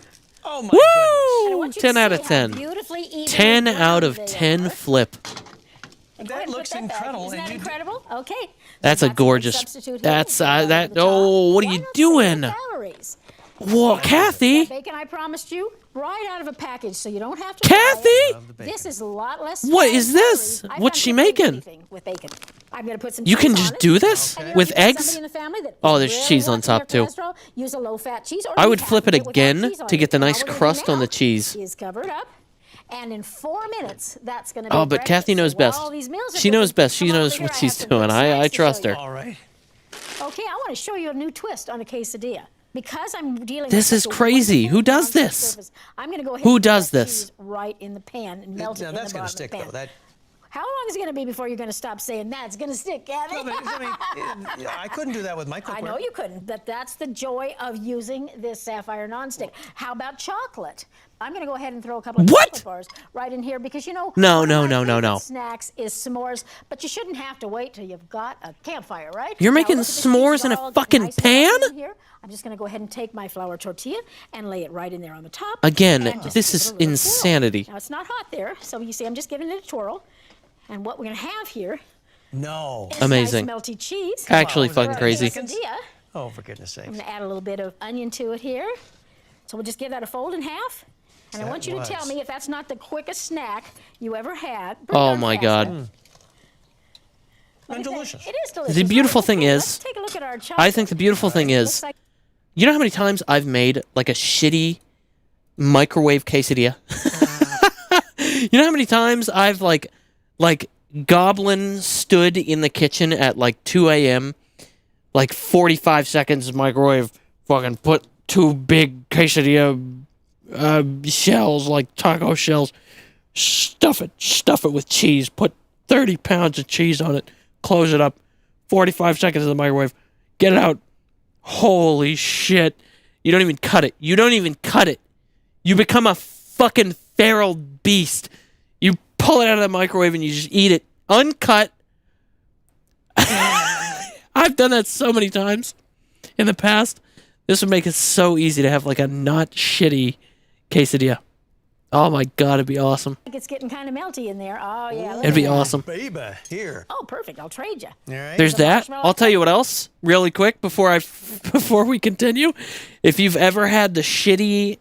Oh my And I Woo! want you to 10 out see of how 10. beautifully evenly 10 out of browned they 10 are. flip. And go ahead and looks put that back. incredible, Isn't and that you incredible? Okay. That's So a good gorgeous. substitute here. That's Put that that. over the top. Oh, what are Why you not save the doing? calories? Whoa, Kathy. That bacon I promised you, right out of a package, so you don't have to. Kathy? buy it. This is a lot less. What fat is and this? calories. I What's found she you can do making? anything with bacon. I'm going to put some. You can cheese just on it. do this And, with if you have eggs? somebody in the family that Oh, there's really cheese on wants their top, too. cholesterol, use a low-fat cheese. Or I you would can flip it do without again cheese on to it. get the Now nice what we're gonna do crust on now the cheese. is cover it up. And in 4 minutes, that's going to be. Oh, but Kathy knows best. She knows best. She knows what she's doing. I trust her. All right. Okay, I want to show you a new twist on a quesadilla. Because I'm dealing This with is such a crazy. wonderful Who does bronze this? surface, I'm going to go ahead Who and put does that this? cheese right in the pan and melt it Now in that's the going bottom to stick, of the pan. though. That. How long is it going to be before you're going to stop saying that's going to stick, Kathy? No, but, I mean, I couldn't do that with my cookware. I know you couldn't, but that's the joy of using this sapphire nonstick. How about chocolate? I'm going to go ahead and throw a couple of chocolate bars right in here because, you know, No, one no, of my no, no, favorite no. snacks is s'mores, but you shouldn't have to wait till you've got a campfire, right? You're Now, making look at this s'mores cheese in a all fucking nice and melted pan? in here. I'm just going to go ahead and take my flour tortilla and lay it right in there on the top. Again, and just this give it is a little twirl. insanity. Now, it's not hot there, so you see I'm just giving it a twirl. And what we're going to have here, No. It's Amazing. Nice melty cheese. Actually fucking crazy. Quesadilla. Oh, for goodness sakes. I'm going to add a little bit of onion to it here. So we'll just give that a fold in half. And I want you to tell me if that's not the quickest snack you ever had. Oh my God. And delicious. It is delicious. The beautiful thing Let's is, take a look at our chocolate. I think the beautiful thing is, you know how many times I've made like a shitty microwave quesadilla? You know how many times I've like Goblin stood in the kitchen at like 2 a.m., like 45 seconds microwave, fucking put 2 big quesadilla shells, like taco shells, stuff it with cheese, put 30 pounds of cheese on it, close it up, 45 seconds in the microwave, get it out. Holy shit. You don't even cut it. You don't even cut it. You become a fucking feral beast. You pull it out of the microwave and you just eat it uncut. I've done that so many times in the past. This would make it so easy to have like a not shitty quesadilla. Oh my God, it'd be awesome. I think it's getting kind of melty in there. Oh, yeah. It'd be awesome. Baby, here. Oh, perfect. I'll trade you. All right. There's that. I'll tell you what else, really quick, before we continue. If you've ever had the shitty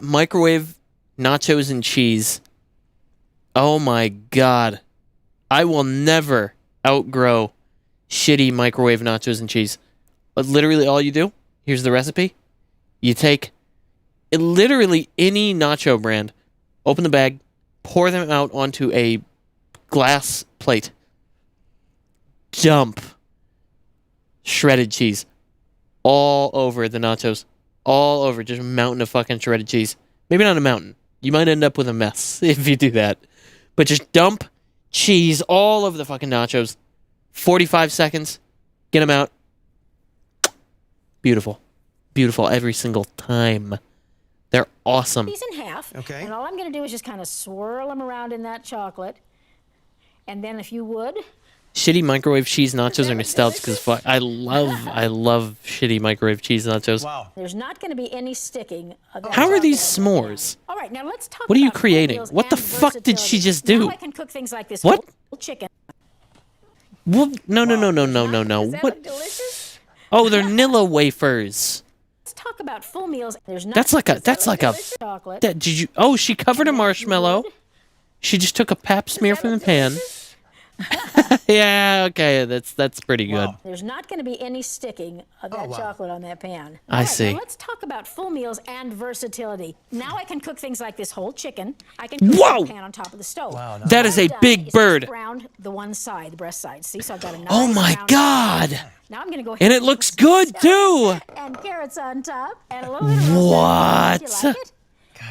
microwave nachos and cheese, oh my God, I will never outgrow shitty microwave nachos and cheese. But literally, all you do, here's the recipe. You take literally any nacho brand, open the bag, pour them out onto a glass plate, dump shredded cheese all over the nachos, all over, just a mountain of fucking shredded cheese. Maybe not a mountain. You might end up with a mess if you do that. But just dump cheese all over the fucking nachos. 45 seconds, get them out. Beautiful. Beautiful every single time. They're awesome. These in half. Okay. And all I'm going to do is just kind of swirl them around in that chocolate. And then if you would. Shitty microwave cheese nachos are nostalgic as fuck. I love shitty microwave cheese nachos. Wow. There's not going to be any sticking. Of that How are these chocolate. s'mores? All right, now let's talk What are you about creating? meals What the and fuck did she versatility. just do? Now I can cook things like this What? whole chicken. Well, no. Does that What? look delicious? Oh, they're Nilla wafers. Let's talk about full meals. There's not That's like a chocolate. Did you? Oh, she covered a marshmallow. She just took a pap smear from the pan. Yeah, okay, that's pretty good. There's not going to be any sticking of that chocolate on that pan. I All right, see. Now let's talk about full meals and versatility. Now I can cook things like this whole chicken. I can cook Whoa! in a pan on top of the stove. Wow, That What is I've a done big is bird. just browned the one side, the breast side. See, so I've got a nice Oh my brown God! side. Now I'm going to go ahead And it looks good too. and carrots on top and a little bit of roasted What? onions. You like it?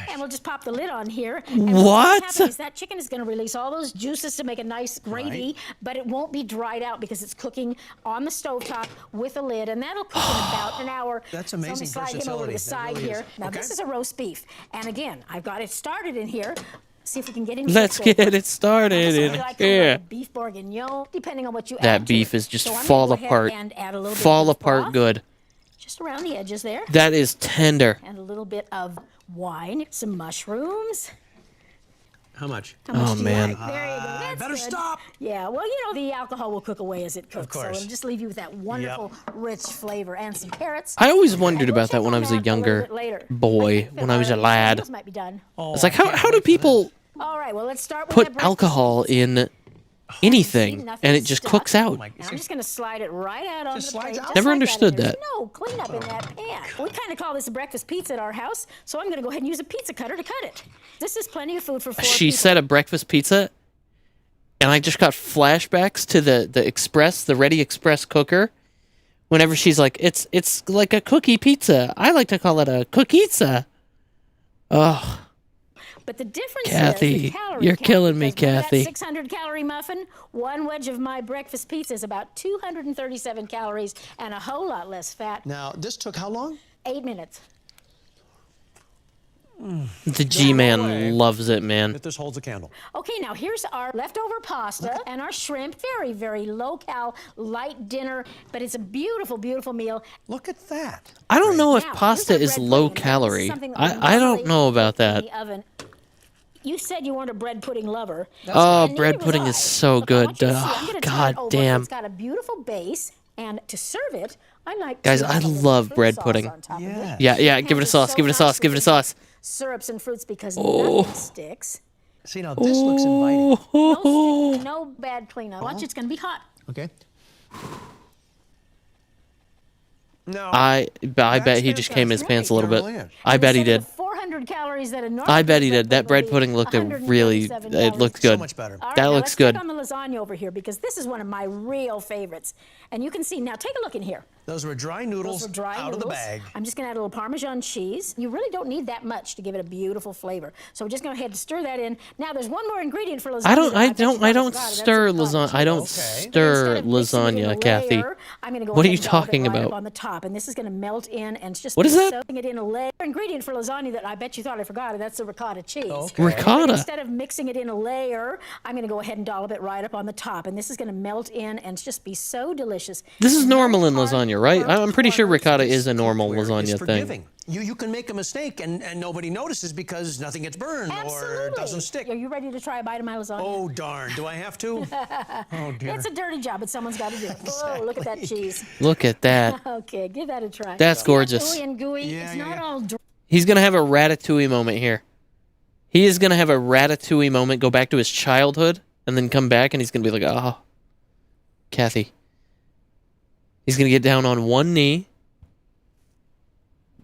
And we'll just pop the lid on here. And What? what's gonna happen is that chicken is going to release all those juices to make a nice gravy, but it won't be dried out because it's cooking on the stovetop with a lid, and that'll cook in about an hour. That's amazing So I'm gonna slide him over to the versatility. That side really here. is. Now Okay. this is a roast beef, and again, I've got it started in here. See if we can get him. Let's cooked get over. it started Now, this in would be like kind of here. like a beef bourguignon, depending on what you add That to beef it. is just So I'm gonna fall go ahead apart. and add a little bit of Fall beef apart broth, good. just around the edges there. That is tender. And a little bit of wine, some mushrooms. How much? How much Oh, do you man. like? There you go. That's better good. stop. Yeah, well, you know, the alcohol will cook away as it cooks. course. So it'll just leave you with that wonderful, rich flavor and some carrots. I always wondered And we'll about that check when I on was a that little younger bit later. boy, when I was a lad. Meals might be done. It's like, how do people All right, well, let's start with put that breakfast. alcohol in anything and it just cooks out? Now I'm just going to slide it right out on the plate. Just Never like understood There's that. no cleanup in that pan. We kind of call this a breakfast pizza at our house, so I'm going to go ahead and use a pizza cutter to cut it. This is plenty of food for 4 She people. said a breakfast pizza, and I just got flashbacks to the Ready Express cooker. Whenever she's like, it's like a cookie pizza. I like to call it a cookie-pizza. Oh, But the difference Kathy, is the calorie you're count, killing me, because with Kathy. That 600-calorie muffin, one wedge of my breakfast pizza is about 237 calories and a whole lot less fat. Now, this took how long? 8 minutes. the G-Man loves it, man. If this holds a candle. Okay, now here's our leftover pasta and our shrimp. Very, very low-cal, light dinner, but it's a beautiful, beautiful meal. Look at that. I don't know if Now, pasta here's our is bread low pudding, and this is calorie. something that I don't normally know about that. in the oven. You said you weren't a bread pudding lover. Oh, And bread neither was pudding I. is so Look, I good. want you to see. I'm Oh, gonna turn God it over. damn. It's got a beautiful base, and to serve it, I like Guys, to I have a little love fruit bread sauce pudding. on top of it. Yeah, give it a And sauce, it's give it a so sauce, nice give it a with sauce. syrups and fruits because Oh. nothing sticks. See, now this looks inviting. No stick, no bad cleanup. Watch, it's gonna be hot. Okay. No. I bet he just came in his pants a little bit. I bet he did. 400 calories that a normal I bet he bread did. That bread pudding looked really. It looked good. So much better. All right, That now looks let's good. check on the lasagna over here because this is one of my real favorites. And you can see, now take a look in here. Those were dry noodles Those are dry out of the noodles. bag. I'm just gonna add a little Parmesan cheese. You really don't need that much to give it a beautiful flavor. So we're just gonna go ahead and stir that in. Now there's one more ingredient for lasagna. I don't that stir lasagna. I don't stir lasagna, Kathy. I'm gonna go What are ahead you and dollop it talking right up about? on the top, and this is gonna melt in and it's just What is that? soaking it in a layer. Ingredient for lasagna that I bet you thought I forgot, and that's the ricotta cheese. Okay. Ricotta? But instead of mixing it in a layer, I'm gonna go ahead and dollop it right up on the top, and this is gonna melt in and just be so delicious. This is normal in lasagna, right? I'm pretty sure ricotta is a normal lasagna It's thing. forgiving. You can make a mistake and nobody notices because nothing gets burned or doesn't stick. Are you ready to try a bite of my lasagna? Oh, darn. Do I have to? Oh, dear. It's a dirty job, but someone's got to do it. Oh, look at that cheese. Look at that. Okay, give that a try. That's gorgeous. Gooey and gooey. It's not all dry. He's gonna have a ratatouille moment here. He is gonna have a ratatouille moment, go back to his childhood, and then come back, and he's gonna be like, "Oh, Kathy." He's gonna get down on one knee,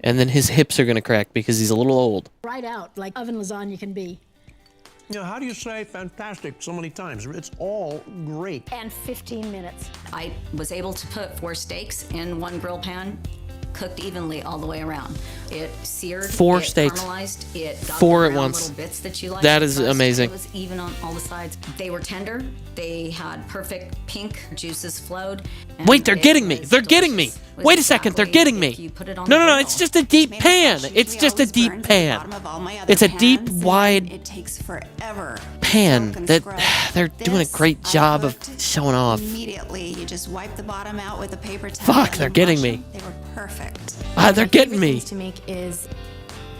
and then his hips are gonna crack because he's a little old. Right out, like oven lasagna can be. You know, how do you say fantastic so many times? It's all great. And 15 minutes. I was able to put 4 steaks in one grill pan, cooked evenly all the way around. It seared, 4 it steaks. caramelized, it got 4 the at brown once. little bits that you like. That is amazing. It was even on all the sides. They were tender. They had perfect pink juices flowed. and Wait, they're it getting me. was They're getting me. delicious. It was Wait a second, they're exactly getting me. if you put it on No, the no, no, grill. it's just a deep pan. It's just a deep pan. It's a deep, wide It takes forever. pan Soak and that scrub. they're doing a This great I job of cooked showing off. Immediately, you just wipe the bottom out with a paper towel. Fuck, and they're you getting wash me. them. They were perfect. They're getting me. To make is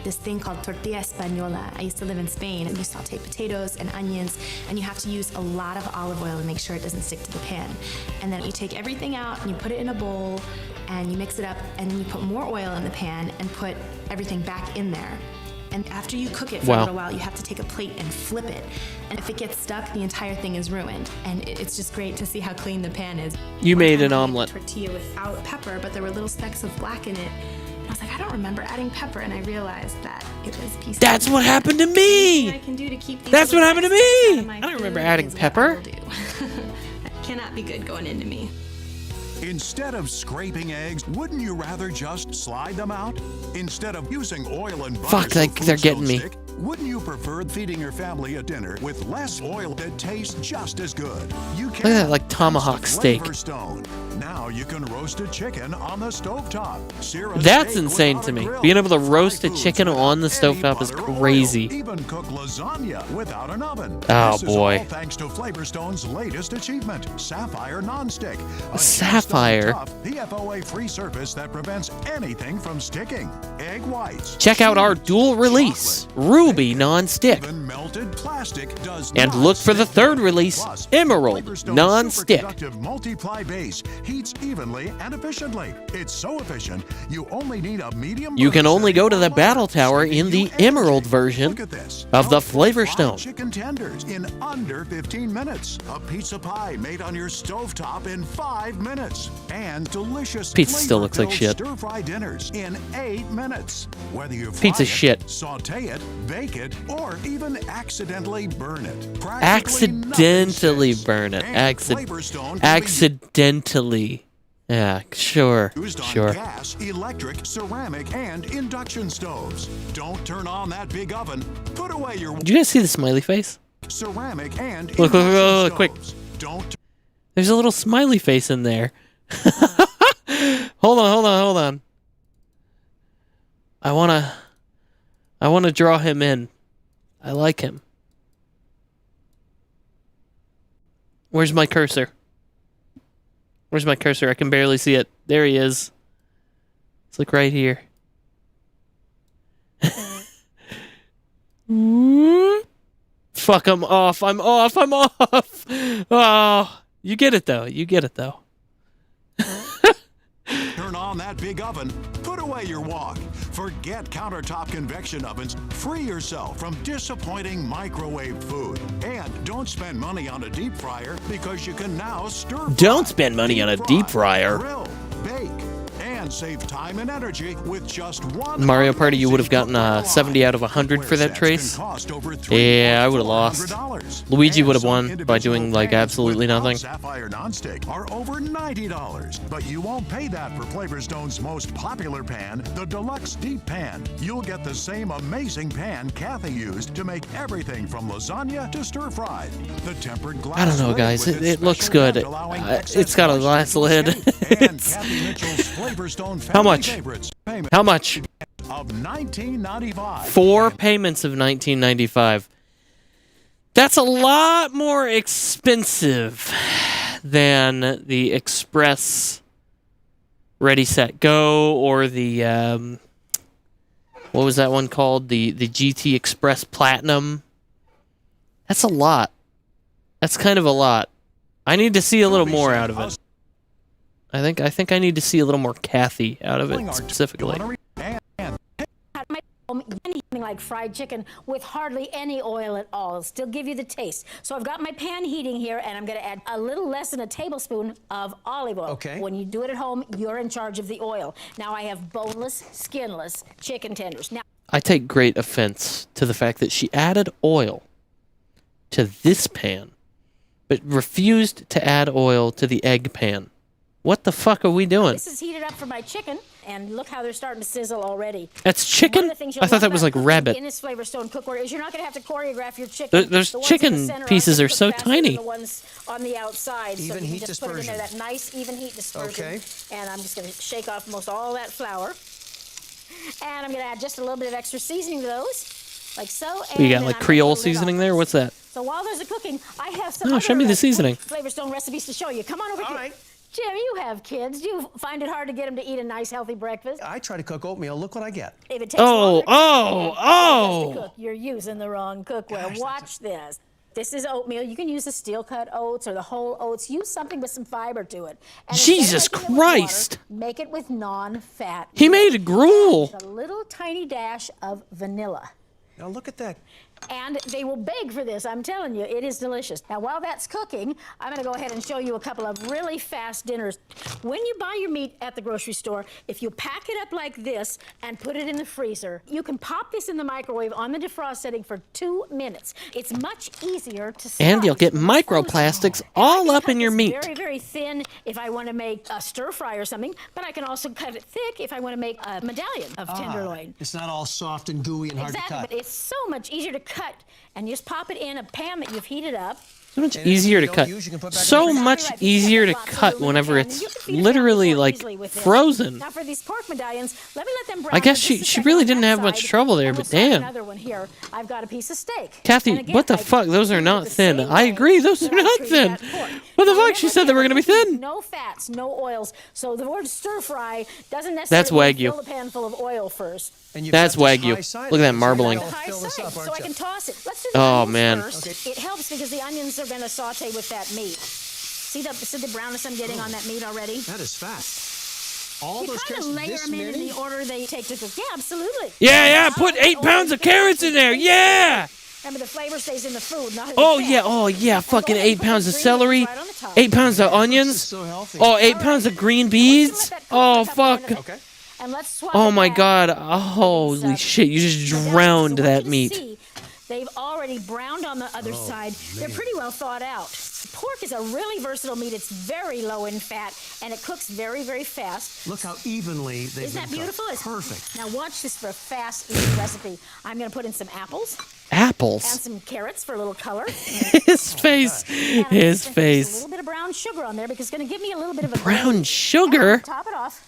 this thing called tortilla española. I used to live in Spain, and you saute potatoes and onions, and you have to use a lot of olive oil to make sure it doesn't stick to the pan. And then you take everything out and you put it in a bowl, and you mix it up, and then you put more oil in the pan and put everything back in there. And after you cook it for a little while, you have to take a plate and flip it. And if it gets stuck, the entire thing is ruined. And it's just great to see how clean the pan is. You One made time an I omelet. a tortilla without pepper, but there were little specks of black in it. I was like, I don't remember adding pepper, and I realized that it was pieces. That's what happened to me. I can do to keep these That's what little happened to specks out me. of my I don't remember food adding is what I pepper. will do. That cannot be good going into me. Instead of scraping eggs, wouldn't you rather just slide them out? Instead of using oil and butter Fuck, so they're foods getting don't me. stick, wouldn't you prefer feeding your family a dinner with less oil that tastes just as good? You Look at that, like tomahawk steak. Flavor Stone. Now you can roast a chicken on the stovetop. Sear a That's steak insane without to a me. grill, Being able to fry roast a foods chicken without on the any stovetop is butter or oil, crazy. even cook lasagna without an oven. Oh, This is boy. all thanks to Flavor Stone's latest achievement, Sapphire Nonstick. A Sapphire? tough, PFOA-free surface that prevents anything from sticking. Egg whites. Check out our dual release, Ruby Non-Stick. Even melted plastic does And not look for the stick third to it. release, Plus, Emerald Flavor Stone's Non-Stick. superconductive multiply base heats evenly and efficiently. It's so efficient, you only need a medium. You can burn only setting go to or the lower, battle tower saving in the you energy. Emerald version Look at this. of the Help Flavor fry Stone. Chicken tenders in under 15 minutes. A pizza pie made on your stovetop in 5 minutes. And delicious Pizza still looks like flavor-filled shit. stir-fry dinners in 8 minutes. Whether you fry Pizza's it, shit. saute it, bake it, or even accidentally burn it. Practically Accidentally burn it. Flavor Stone can be Accidentally. Yeah, sure. used on Sure. gas, electric, ceramic, and induction stoves. Don't turn on that big oven. Put away your Did you guys see the smiley face? ceramic and Look, induction look, quick. stoves. Don't There's a little smiley face in there. Hold on. I wanna draw him in. I like him. Where's my cursor? Where's my cursor? I can barely see it. There he is. It's like right here. Fuck, I'm off. I'm off. I'm off. Oh, you get it though. You get it though. Turn on that big oven. Put away your wok. Forget countertop convection ovens. Free yourself from disappointing microwave food. And don't spend money on a deep fryer because you can now stir fry. Don't spend money on a deep fryer. Grill, bake, and save time and energy with just one. Mario Party, you would have gotten a 70 out of 100 for that trace. Yeah, I would have lost. Luigi would have won by doing like absolutely nothing. Sapphire nonstick are over $90, but you won't pay that for Flavorstone's most popular pan, the Deluxe Deep Pan. You'll get the same amazing pan Cathy used to make everything from lasagna to stir fried. The tempered glass. I don't know, guys. It looks good. It's got a glass lid. How much? How much? Of $19.95. 4 payments of $19.95. That's a lot more expensive than the Express Ready Set Go or the what was that one called? The GT Express Platinum. That's a lot. That's kind of a lot. I need to see a little more out of it. I think I need to see a little more Cathy out of it specifically. Anything like fried chicken with hardly any oil at all. It'll still give you the taste. So I've got my pan heating here, and I'm going to add a little less than a tablespoon of olive oil. Okay. When you do it at home, you're in charge of the oil. Now I have boneless, skinless chicken tenders. Now I take great offense to the fact that she added oil to this pan, but refused to add oil to the egg pan. What the fuck are we doing? this is heated up for my chicken, and look how they're starting to sizzle already. That's chicken? One of the things you'll I thought that love was like about rabbit. in this Flavorstone cookware is you're not going to have to choreograph your chicken. Those The ones chicken in the center pieces are cooked so faster than tiny. The ones on the outside, so Even you heat can just put it in there, dispersion. that nice even heat dispersion. Okay. And I'm just going to shake off most all that flour. And I'm going to add just a little bit of extra seasoning to those, like so. And You got then like I'm gonna Creole put a lid on. seasoning there? What's that? So while those are cooking, I have some Oh, show me other, the seasoning. Flavorstone recipes to show you. Come on over All here. right. Jim, you have kids. Do you find it hard to get them to eat a nice, healthy breakfast? I try to cook oatmeal. Look what I get. If it takes Oh, longer, oh. to cook, you're using the wrong cookware. Watch this. This is oatmeal. You can use the steel-cut oats or the whole oats. Use something with some fiber to it. And instead of Jesus making it with water, Christ. make it with non-fat. He made a gruel. A little tiny dash of vanilla. Now look at that. And they will beg for this, I'm telling you. It is delicious. Now, while that's cooking, I'm going to go ahead and show you a couple of really fast dinners. When you buy your meat at the grocery store, if you pack it up like this and put it in the freezer, you can pop this in the microwave on the defrost setting for 2 minutes. It's much easier to slice. And you'll get microplastics all up in your meat. Very, very thin if I want to make a stir fry or something, but I can also cut it thick if I want to make a medallion of tenderloin. It's not all soft and gooey and hard Exactly, to cut. but it's so much easier to cut, and you just pop it in a pan that you've heated up. So much easier to cut. So much easier to cut whenever it's literally like frozen. Now for these pork medallions, let me let them brown. I guess for just a she second really on didn't that have much side, trouble there, and we'll but start damn. Another one here. I've got a piece of steak. Kathy, And again, what the I fuck? Those are not the thin. same I way agree, those are that I not treat thin. that pork. What the Now, fuck? She remember, said they were going to be thin. No fats, no oils. So the word stir fry doesn't That's necessarily Wagyu. fill the pan full of oil first. And you've That's got this Wagyu. high side Look at that of it, so marbling. you gotta High fill this side, up, so aren't I you? can toss it. Let's do the Oh, onions man. first. It helps because the onions are going to saute with that meat. See the brownness I'm getting on that meat already? That is fast. All You those kind of carrots layer this them in many? the order they take to cook. Yeah, absolutely. Yeah, put 8 pounds of carrots in there. Yeah. Remember, the flavor stays in the food, not in Oh, the yeah, pan. fucking go ahead 8 and put pounds the of green celery, beans right on the top. 8 pounds of onions, So healthy. oh, 8 pounds of green beans. Oh, fuck. Okay. And let's swap Oh, it my back. God. Oh, holy shit. You just Now, drowned so I want that you to meat. see, they've already browned on the other side. They're pretty well thawed out. Pork is a really versatile meat. It's very low in fat, and it cooks very, very fast. Look how evenly they've Isn't that been beautiful? cooked. It's Perfect. Now watch this for a fast, easy recipe. I'm going to put in some apples and Apples. some carrots for a little color. His face. And I'm His gonna put face. a little bit of brown sugar on there because it's going to give me a little bit of a Brown glaze. sugar? And to top it off,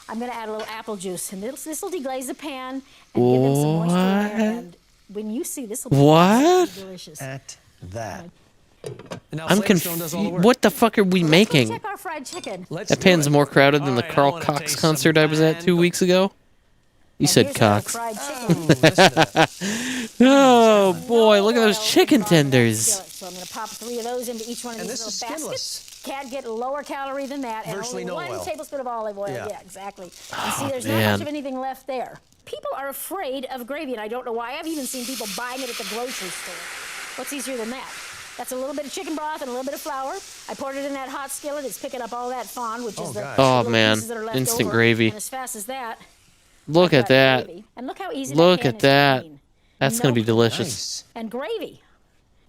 I'm going to add a little apple juice, and this will deglaze the pan and give them some moisture in there. And when you see this, will be What? absolutely delicious. At that. And now I'm Flavorstone does all the confused. work. What the fuck are we making? Check our fried chicken. Let's That do pan's it. more crowded than All the right, I Carl wanna Cox taste concert some I was at 2 pan. weeks ago. You said Here's cocks. fried chicken. Oh boy, look at those chicken tenders. So I'm going to pop 3 of those into each one of And these this little is baskets. Can't get lower calorie than that. And Virtually only no 1 oil. tablespoon of olive oil. Yeah. Yeah, exactly. And see, there's not man. much of anything left there. People are afraid of gravy, and I don't know why. I've even seen people buying it at the grocery store. What's easier than that? That's a little bit of chicken broth and a little bit of flour. I poured it in that hot skillet. It's picking up all that fond, which is the Oh, little man. pieces that are left Instant over. gravy. And as fast as that, Look I've at got that. gravy. And look how easy Look that pan at is that. to clean. That's No gonna be clean. delicious. And gravy.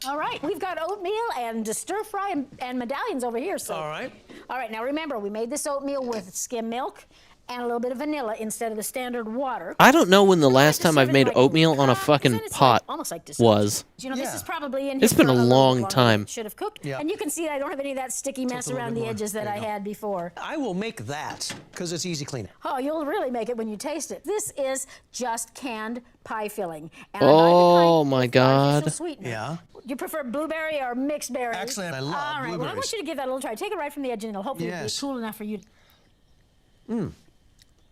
All right, we've got oatmeal and stir fry and medallions over here. So. All right. All right, now remember, we made this oatmeal with skim milk and a little bit of vanilla instead of the standard water. I don't know when the last time I've made oatmeal on a fucking pot almost like dessert. was. You know, this is probably in here. It's been for a little long longer time. than it should have cooked. Yeah. And you can see I don't have any of that sticky mess a little around bit the more. edges that There I you go. had before. I will make that because it's easy cleanup. Oh, you'll really make it when you taste it. This is just canned pie filling. And Oh my God. sweetener. Yeah. You prefer blueberry or mixed berry? Actually, I love All right, well, I want blueberries. you to give that a little try. Take it right from the edge, and it'll hopefully Yes. be cool enough for you.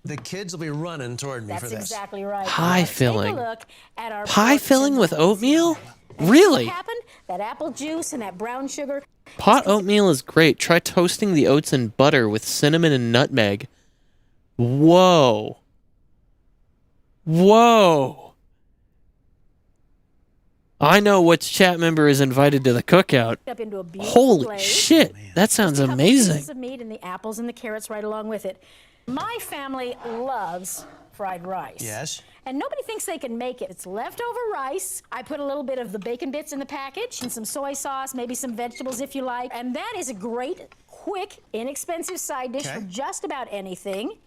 The kids will be running toward me for That's this. exactly right. Pie Now, filling. Take a look at our Pie pork filling with sizzle. oatmeal? And Really? What happened? That apple juice and that brown sugar. Pot oatmeal is great. Try toasting the oats in butter with cinnamon and nutmeg. Whoa. Whoa. I know which chat member is invited to the cookout. Up into a beautiful Holy glaze. shit. That sounds Just a couple pieces amazing. of meat and the apples and the carrots right along with it. My family loves fried rice. Yes. And nobody thinks they can make it. It's leftover rice. I put a little bit of the bacon bits in the package and some soy sauce, maybe some vegetables if you like. And that is a great, quick, inexpensive side dish Okay. for just about anything.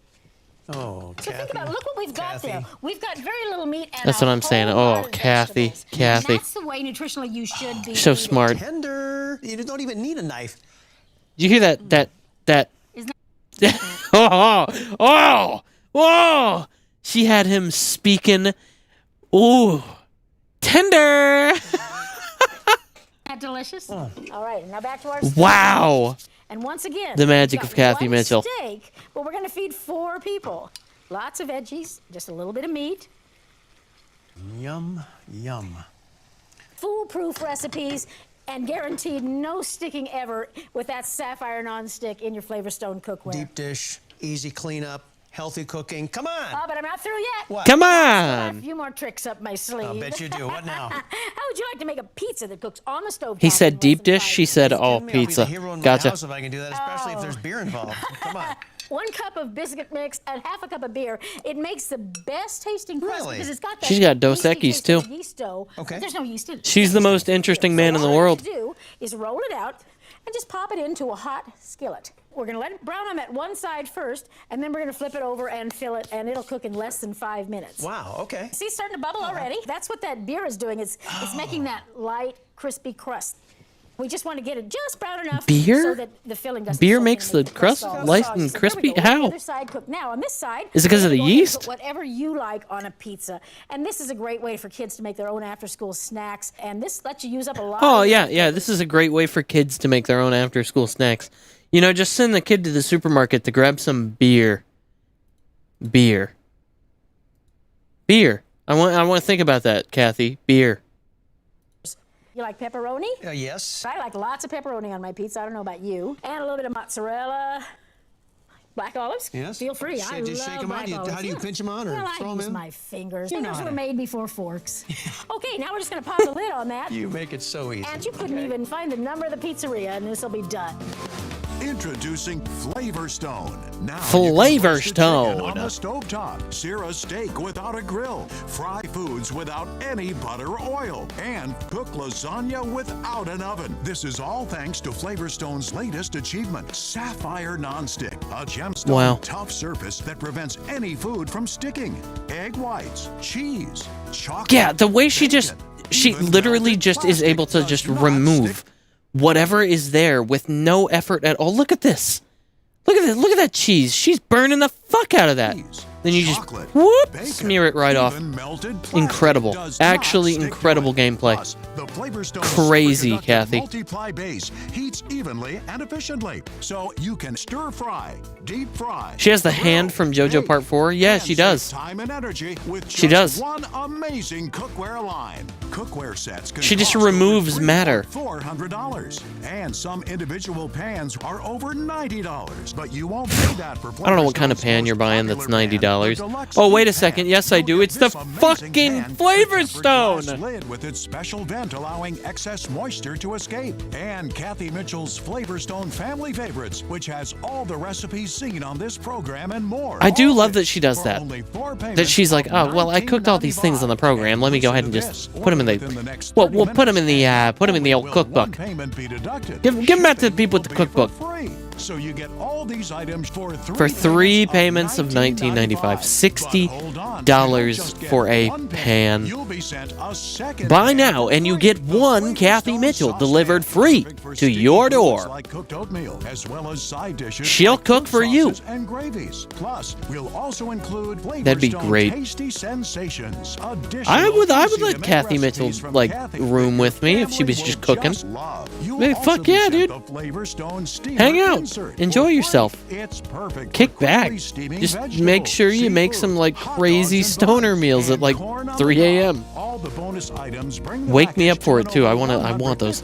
Oh, So Cathy. think about it. Look what we've got there. Kathy. We've got very little meat and That's a what I'm saying. whole lot Oh, of Cathy. vegetables. Kathy. That's the way nutritionally you should be So eating. smart. Tender. You don't even need a knife. Did you hear that? Isn't Oh! She had him speaking. Ooh. Tender. that delicious? All right, now back to our Wow. And once again, The magic we've of got Cathy one Mitchell. Steak, but we're going to feed 4 people. Lots of veggies, just a little bit of meat. Yum, yum. Foolproof recipes, and guaranteed no sticking ever with that sapphire nonstick in your Flavor Stone cookware. Deep dish, easy cleanup, healthy cooking. Come on. Oh, but I'm not through yet. What? Come I got on. a few more tricks up my sleeve. I'll bet you do. What now? How would you like to make a pizza that cooks on the stove? He said deep dish. She said, oh, I'll be the pizza. hero in my Gotcha. house if I can do that, especially if there's beer involved. Come on. 1 cup of biscuit mix and half a cup of beer. It makes the best tasting crust Really? because it's got that She's got Dos yeasty Equis, taste too. of Yeast dough. Okay. There's no yeast in it. She's the most interesting man in the All world. we do is roll it out and just pop it into a hot skillet. We're going to let it brown on that one side first, and then we're going to flip it over and fill it, and it'll cook in less than 5 minutes. Wow, okay. See, it's starting to bubble already. That's what that beer is doing. It's making that light, crispy crust. We just want to get it just brown enough Beer? so that the filling doesn't Beer soak in makes and make the crust all light soggy. and So there we crispy? go. Let How? The other side cook. Now, on this side, Is it 'cause of we're the gonna go ahead and yeast? put whatever you like on a pizza. And this is a great way for kids to make their own after-school snacks. And this lets you use up a lot Oh, of yeah. This is a great way for kids to make their own after-school snacks. You know, just send the kid to the supermarket to grab some beer. Beer. I want to think about that, Kathy. Beer. You like pepperoni? Yes. I like lots of pepperoni on my pizza. I don't know about you. And a little bit of mozzarella. Black olives? Yes. Feel free. I Just love shake 'em black out. olives. How do you Yeah. pinch 'em out or well, throw I 'em use in? my fingers. You know Fingers how were to- made before forks. Okay, now we're just going to pop the lid on that. You make it so easy. And you couldn't even find the number of the pizzeria, and this will be done. Introducing Flavor Stone. Now Flavor you can roast a chicken Stone. on the stovetop, sear a steak without a grill, fry foods without any butter or oil, and cook lasagna without an oven. This is all thanks to Flavor Stone's latest achievement, Sapphire Nonstick, a gemstone Wow. tough surface that prevents any food from sticking. Egg whites, cheese, chocolate. Yeah, the way she just... bacon, She even literally melted just is plastic able to does just not remove stick. whatever is there with no effort at all. Look at this. Look at that cheese. She's burning the fuck out of that. Then you just chocolate, whoop, bacon, smear it right off. even melted plastic Incredible. does not Actually, stick to incredible it. gameplay. Plus, the Flavorstone Crazy, superconductive Cathy. multiply base heats evenly and efficiently, so you can stir fry, deep fry. She has the hand from JoJo Part 4. Yeah, she does. Time and energy with She just does. one amazing cookware line. Cookware sets can She just cost over removes matter. $400, and some individual pans are over $90. But you won't pay that for. I don't know what kind of pan you're buying that's $90. Oh, wait a second. Yes, I do. It's the fucking Flavorstone. Lid with its special vent allowing excess moisture to escape. And Cathy Mitchell's Flavorstone family favorites, which has all the recipes seen on this program and more. I do All love that this she does for that. only 4 payments That she's like, of oh, well, I cooked all these things on the program. Let me go ahead and just put them in the. Well, we'll put them in the old cookbook. Give them back to the people with the cookbook. So you get all these items for three payments of $19.95, $60 for a pan. Buy now and you get one Cathy Mitchell delivered free to your door. like cooked oatmeal, as well as side dishes. She'll like cook for you. sauces and gravies. Plus, we'll also include That'd be Flavorstone great. Tasty Sensations. I would let Cathy Mitchell like room with me if she was just cooking. Hey, fuck yeah, dude. Hang out. Enjoy yourself. Kick back. Just make sure you make some like crazy stoner meals at like 3 a.m. All the bonus items bring the Wake me up package for to it too. an I want $150 those.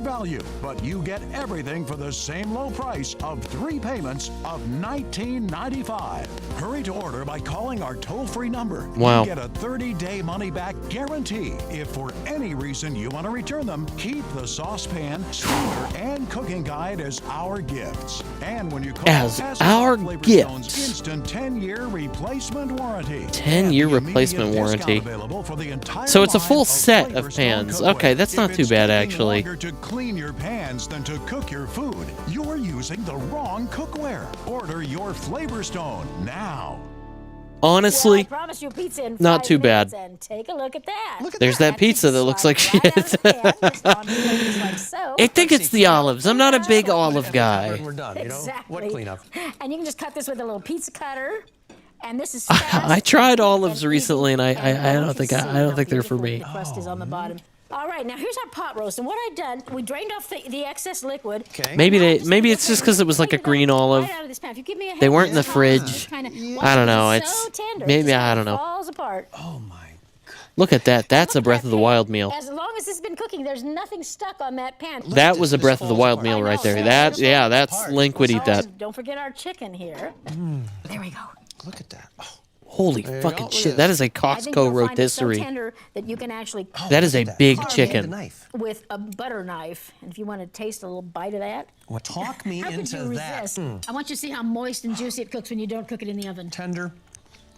value, but you get everything for the same low price of 3 payments of $19.95. Hurry to order by calling our toll-free number. Wow. You get a 30-day money-back guarantee. If for any reason you want to return them, keep the saucepan, steamer, and cooking guide as our gifts. And when you call, As pass our along Flavorstone's gifts. instant 10-year replacement warranty. 10-year And the replacement immediate warranty. discount available for the entire So it's a full line of set of Flavorstone pans. cookware. Okay, that's not If too it's bad taking actually. longer to clean your pans than to cook your food, you're using the wrong cookware. Order your Flavorstone now. Honestly, I promise you pizza in not 5 too bad. minutes, and take a look at that. There's that pizza that looks like shit. I think it's the olives. I'm not a big olive guy. We're done. You know Exactly. what cleanup? And you can just cut this with a little pizza cutter. And this is fast. I tried olives recently, and I don't think they're for me. The crust is on the bottom. All right, now here's our pot roast, and what I've done, we drained off the excess liquid. Okay. Maybe it's just because it was like a green olive. Right out of this pan. If you give me a They hand, weren't in the this is fridge. kinda- I don't know. It's It's so tender. maybe It I don't know. falls apart. Look at that. That's a Breath of the Wild meal. As long as it's been cooking, there's nothing stuck on that pan. That was a Breath of the Wild meal right there. That's Link would eat that. Don't forget our chicken here. There we go. Look at that. Oh. Holy There you fucking go. shit. That is a I think Costco you'll find it so rotisserie. tender that you can actually That is a big carve chicken. it with a butter knife. And if you want to taste a little bite of that, What? Talk me how could into you that. resist? I want you to see how moist and juicy it cooks when you don't cook it in the oven. Tender,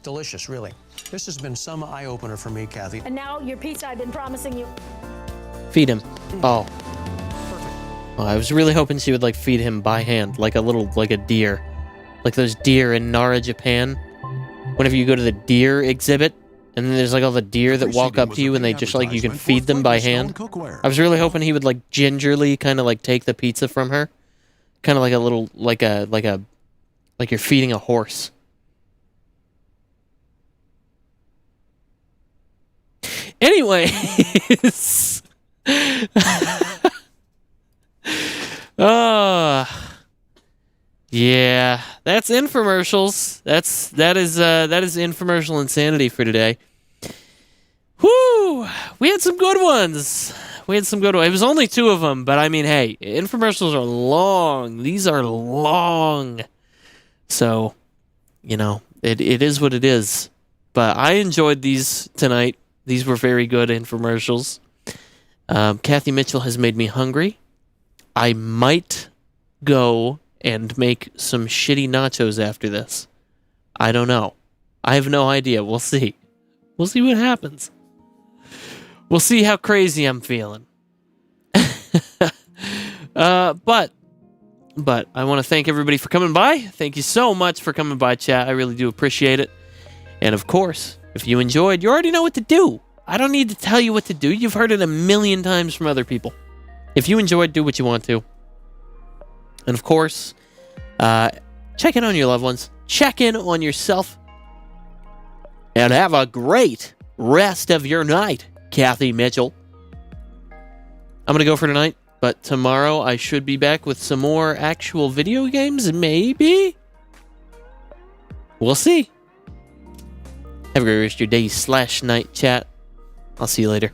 delicious, really. This has been some eye-opener for me, Cathy. And now your pizza I've been promising you. Feed him. Oh. Oh, I was really hoping she would like feed him by hand, like a deer. Like those deer in Nara, Japan. Whenever you go to the deer exhibit, and then there's like all the deer that walk up to you and they just like, you can feed them by hand. I was really hoping he would like gingerly kind of like take the pizza from her. Kind of like a little, like you're feeding a horse. Anyways. Yeah, that's infomercials. That is Infomercial Insanity for today. Whoo! We had some good ones. It was only 2 of them, but I mean, hey, infomercials are long. These are long. So, you know, it is what it is. But I enjoyed these tonight. These were very good infomercials. Cathy Mitchell has made me hungry. I might go and make some shitty nachos after this. I don't know. I have no idea. We'll see. We'll see what happens. We'll see how crazy I'm feeling. But I want to thank everybody for coming by. Thank you so much for coming by, chat. I really do appreciate it. And of course, if you enjoyed, you already know what to do. I don't need to tell you what to do. You've heard it a million times from other people. If you enjoyed, do what you want to. And of course, check in on your loved ones. Check in on yourself. And have a great rest of your night, Cathy Mitchell. I'm going to go for tonight, but tomorrow I should be back with some more actual video games, maybe? We'll see. Have a great rest of your day /night, chat. I'll see you later.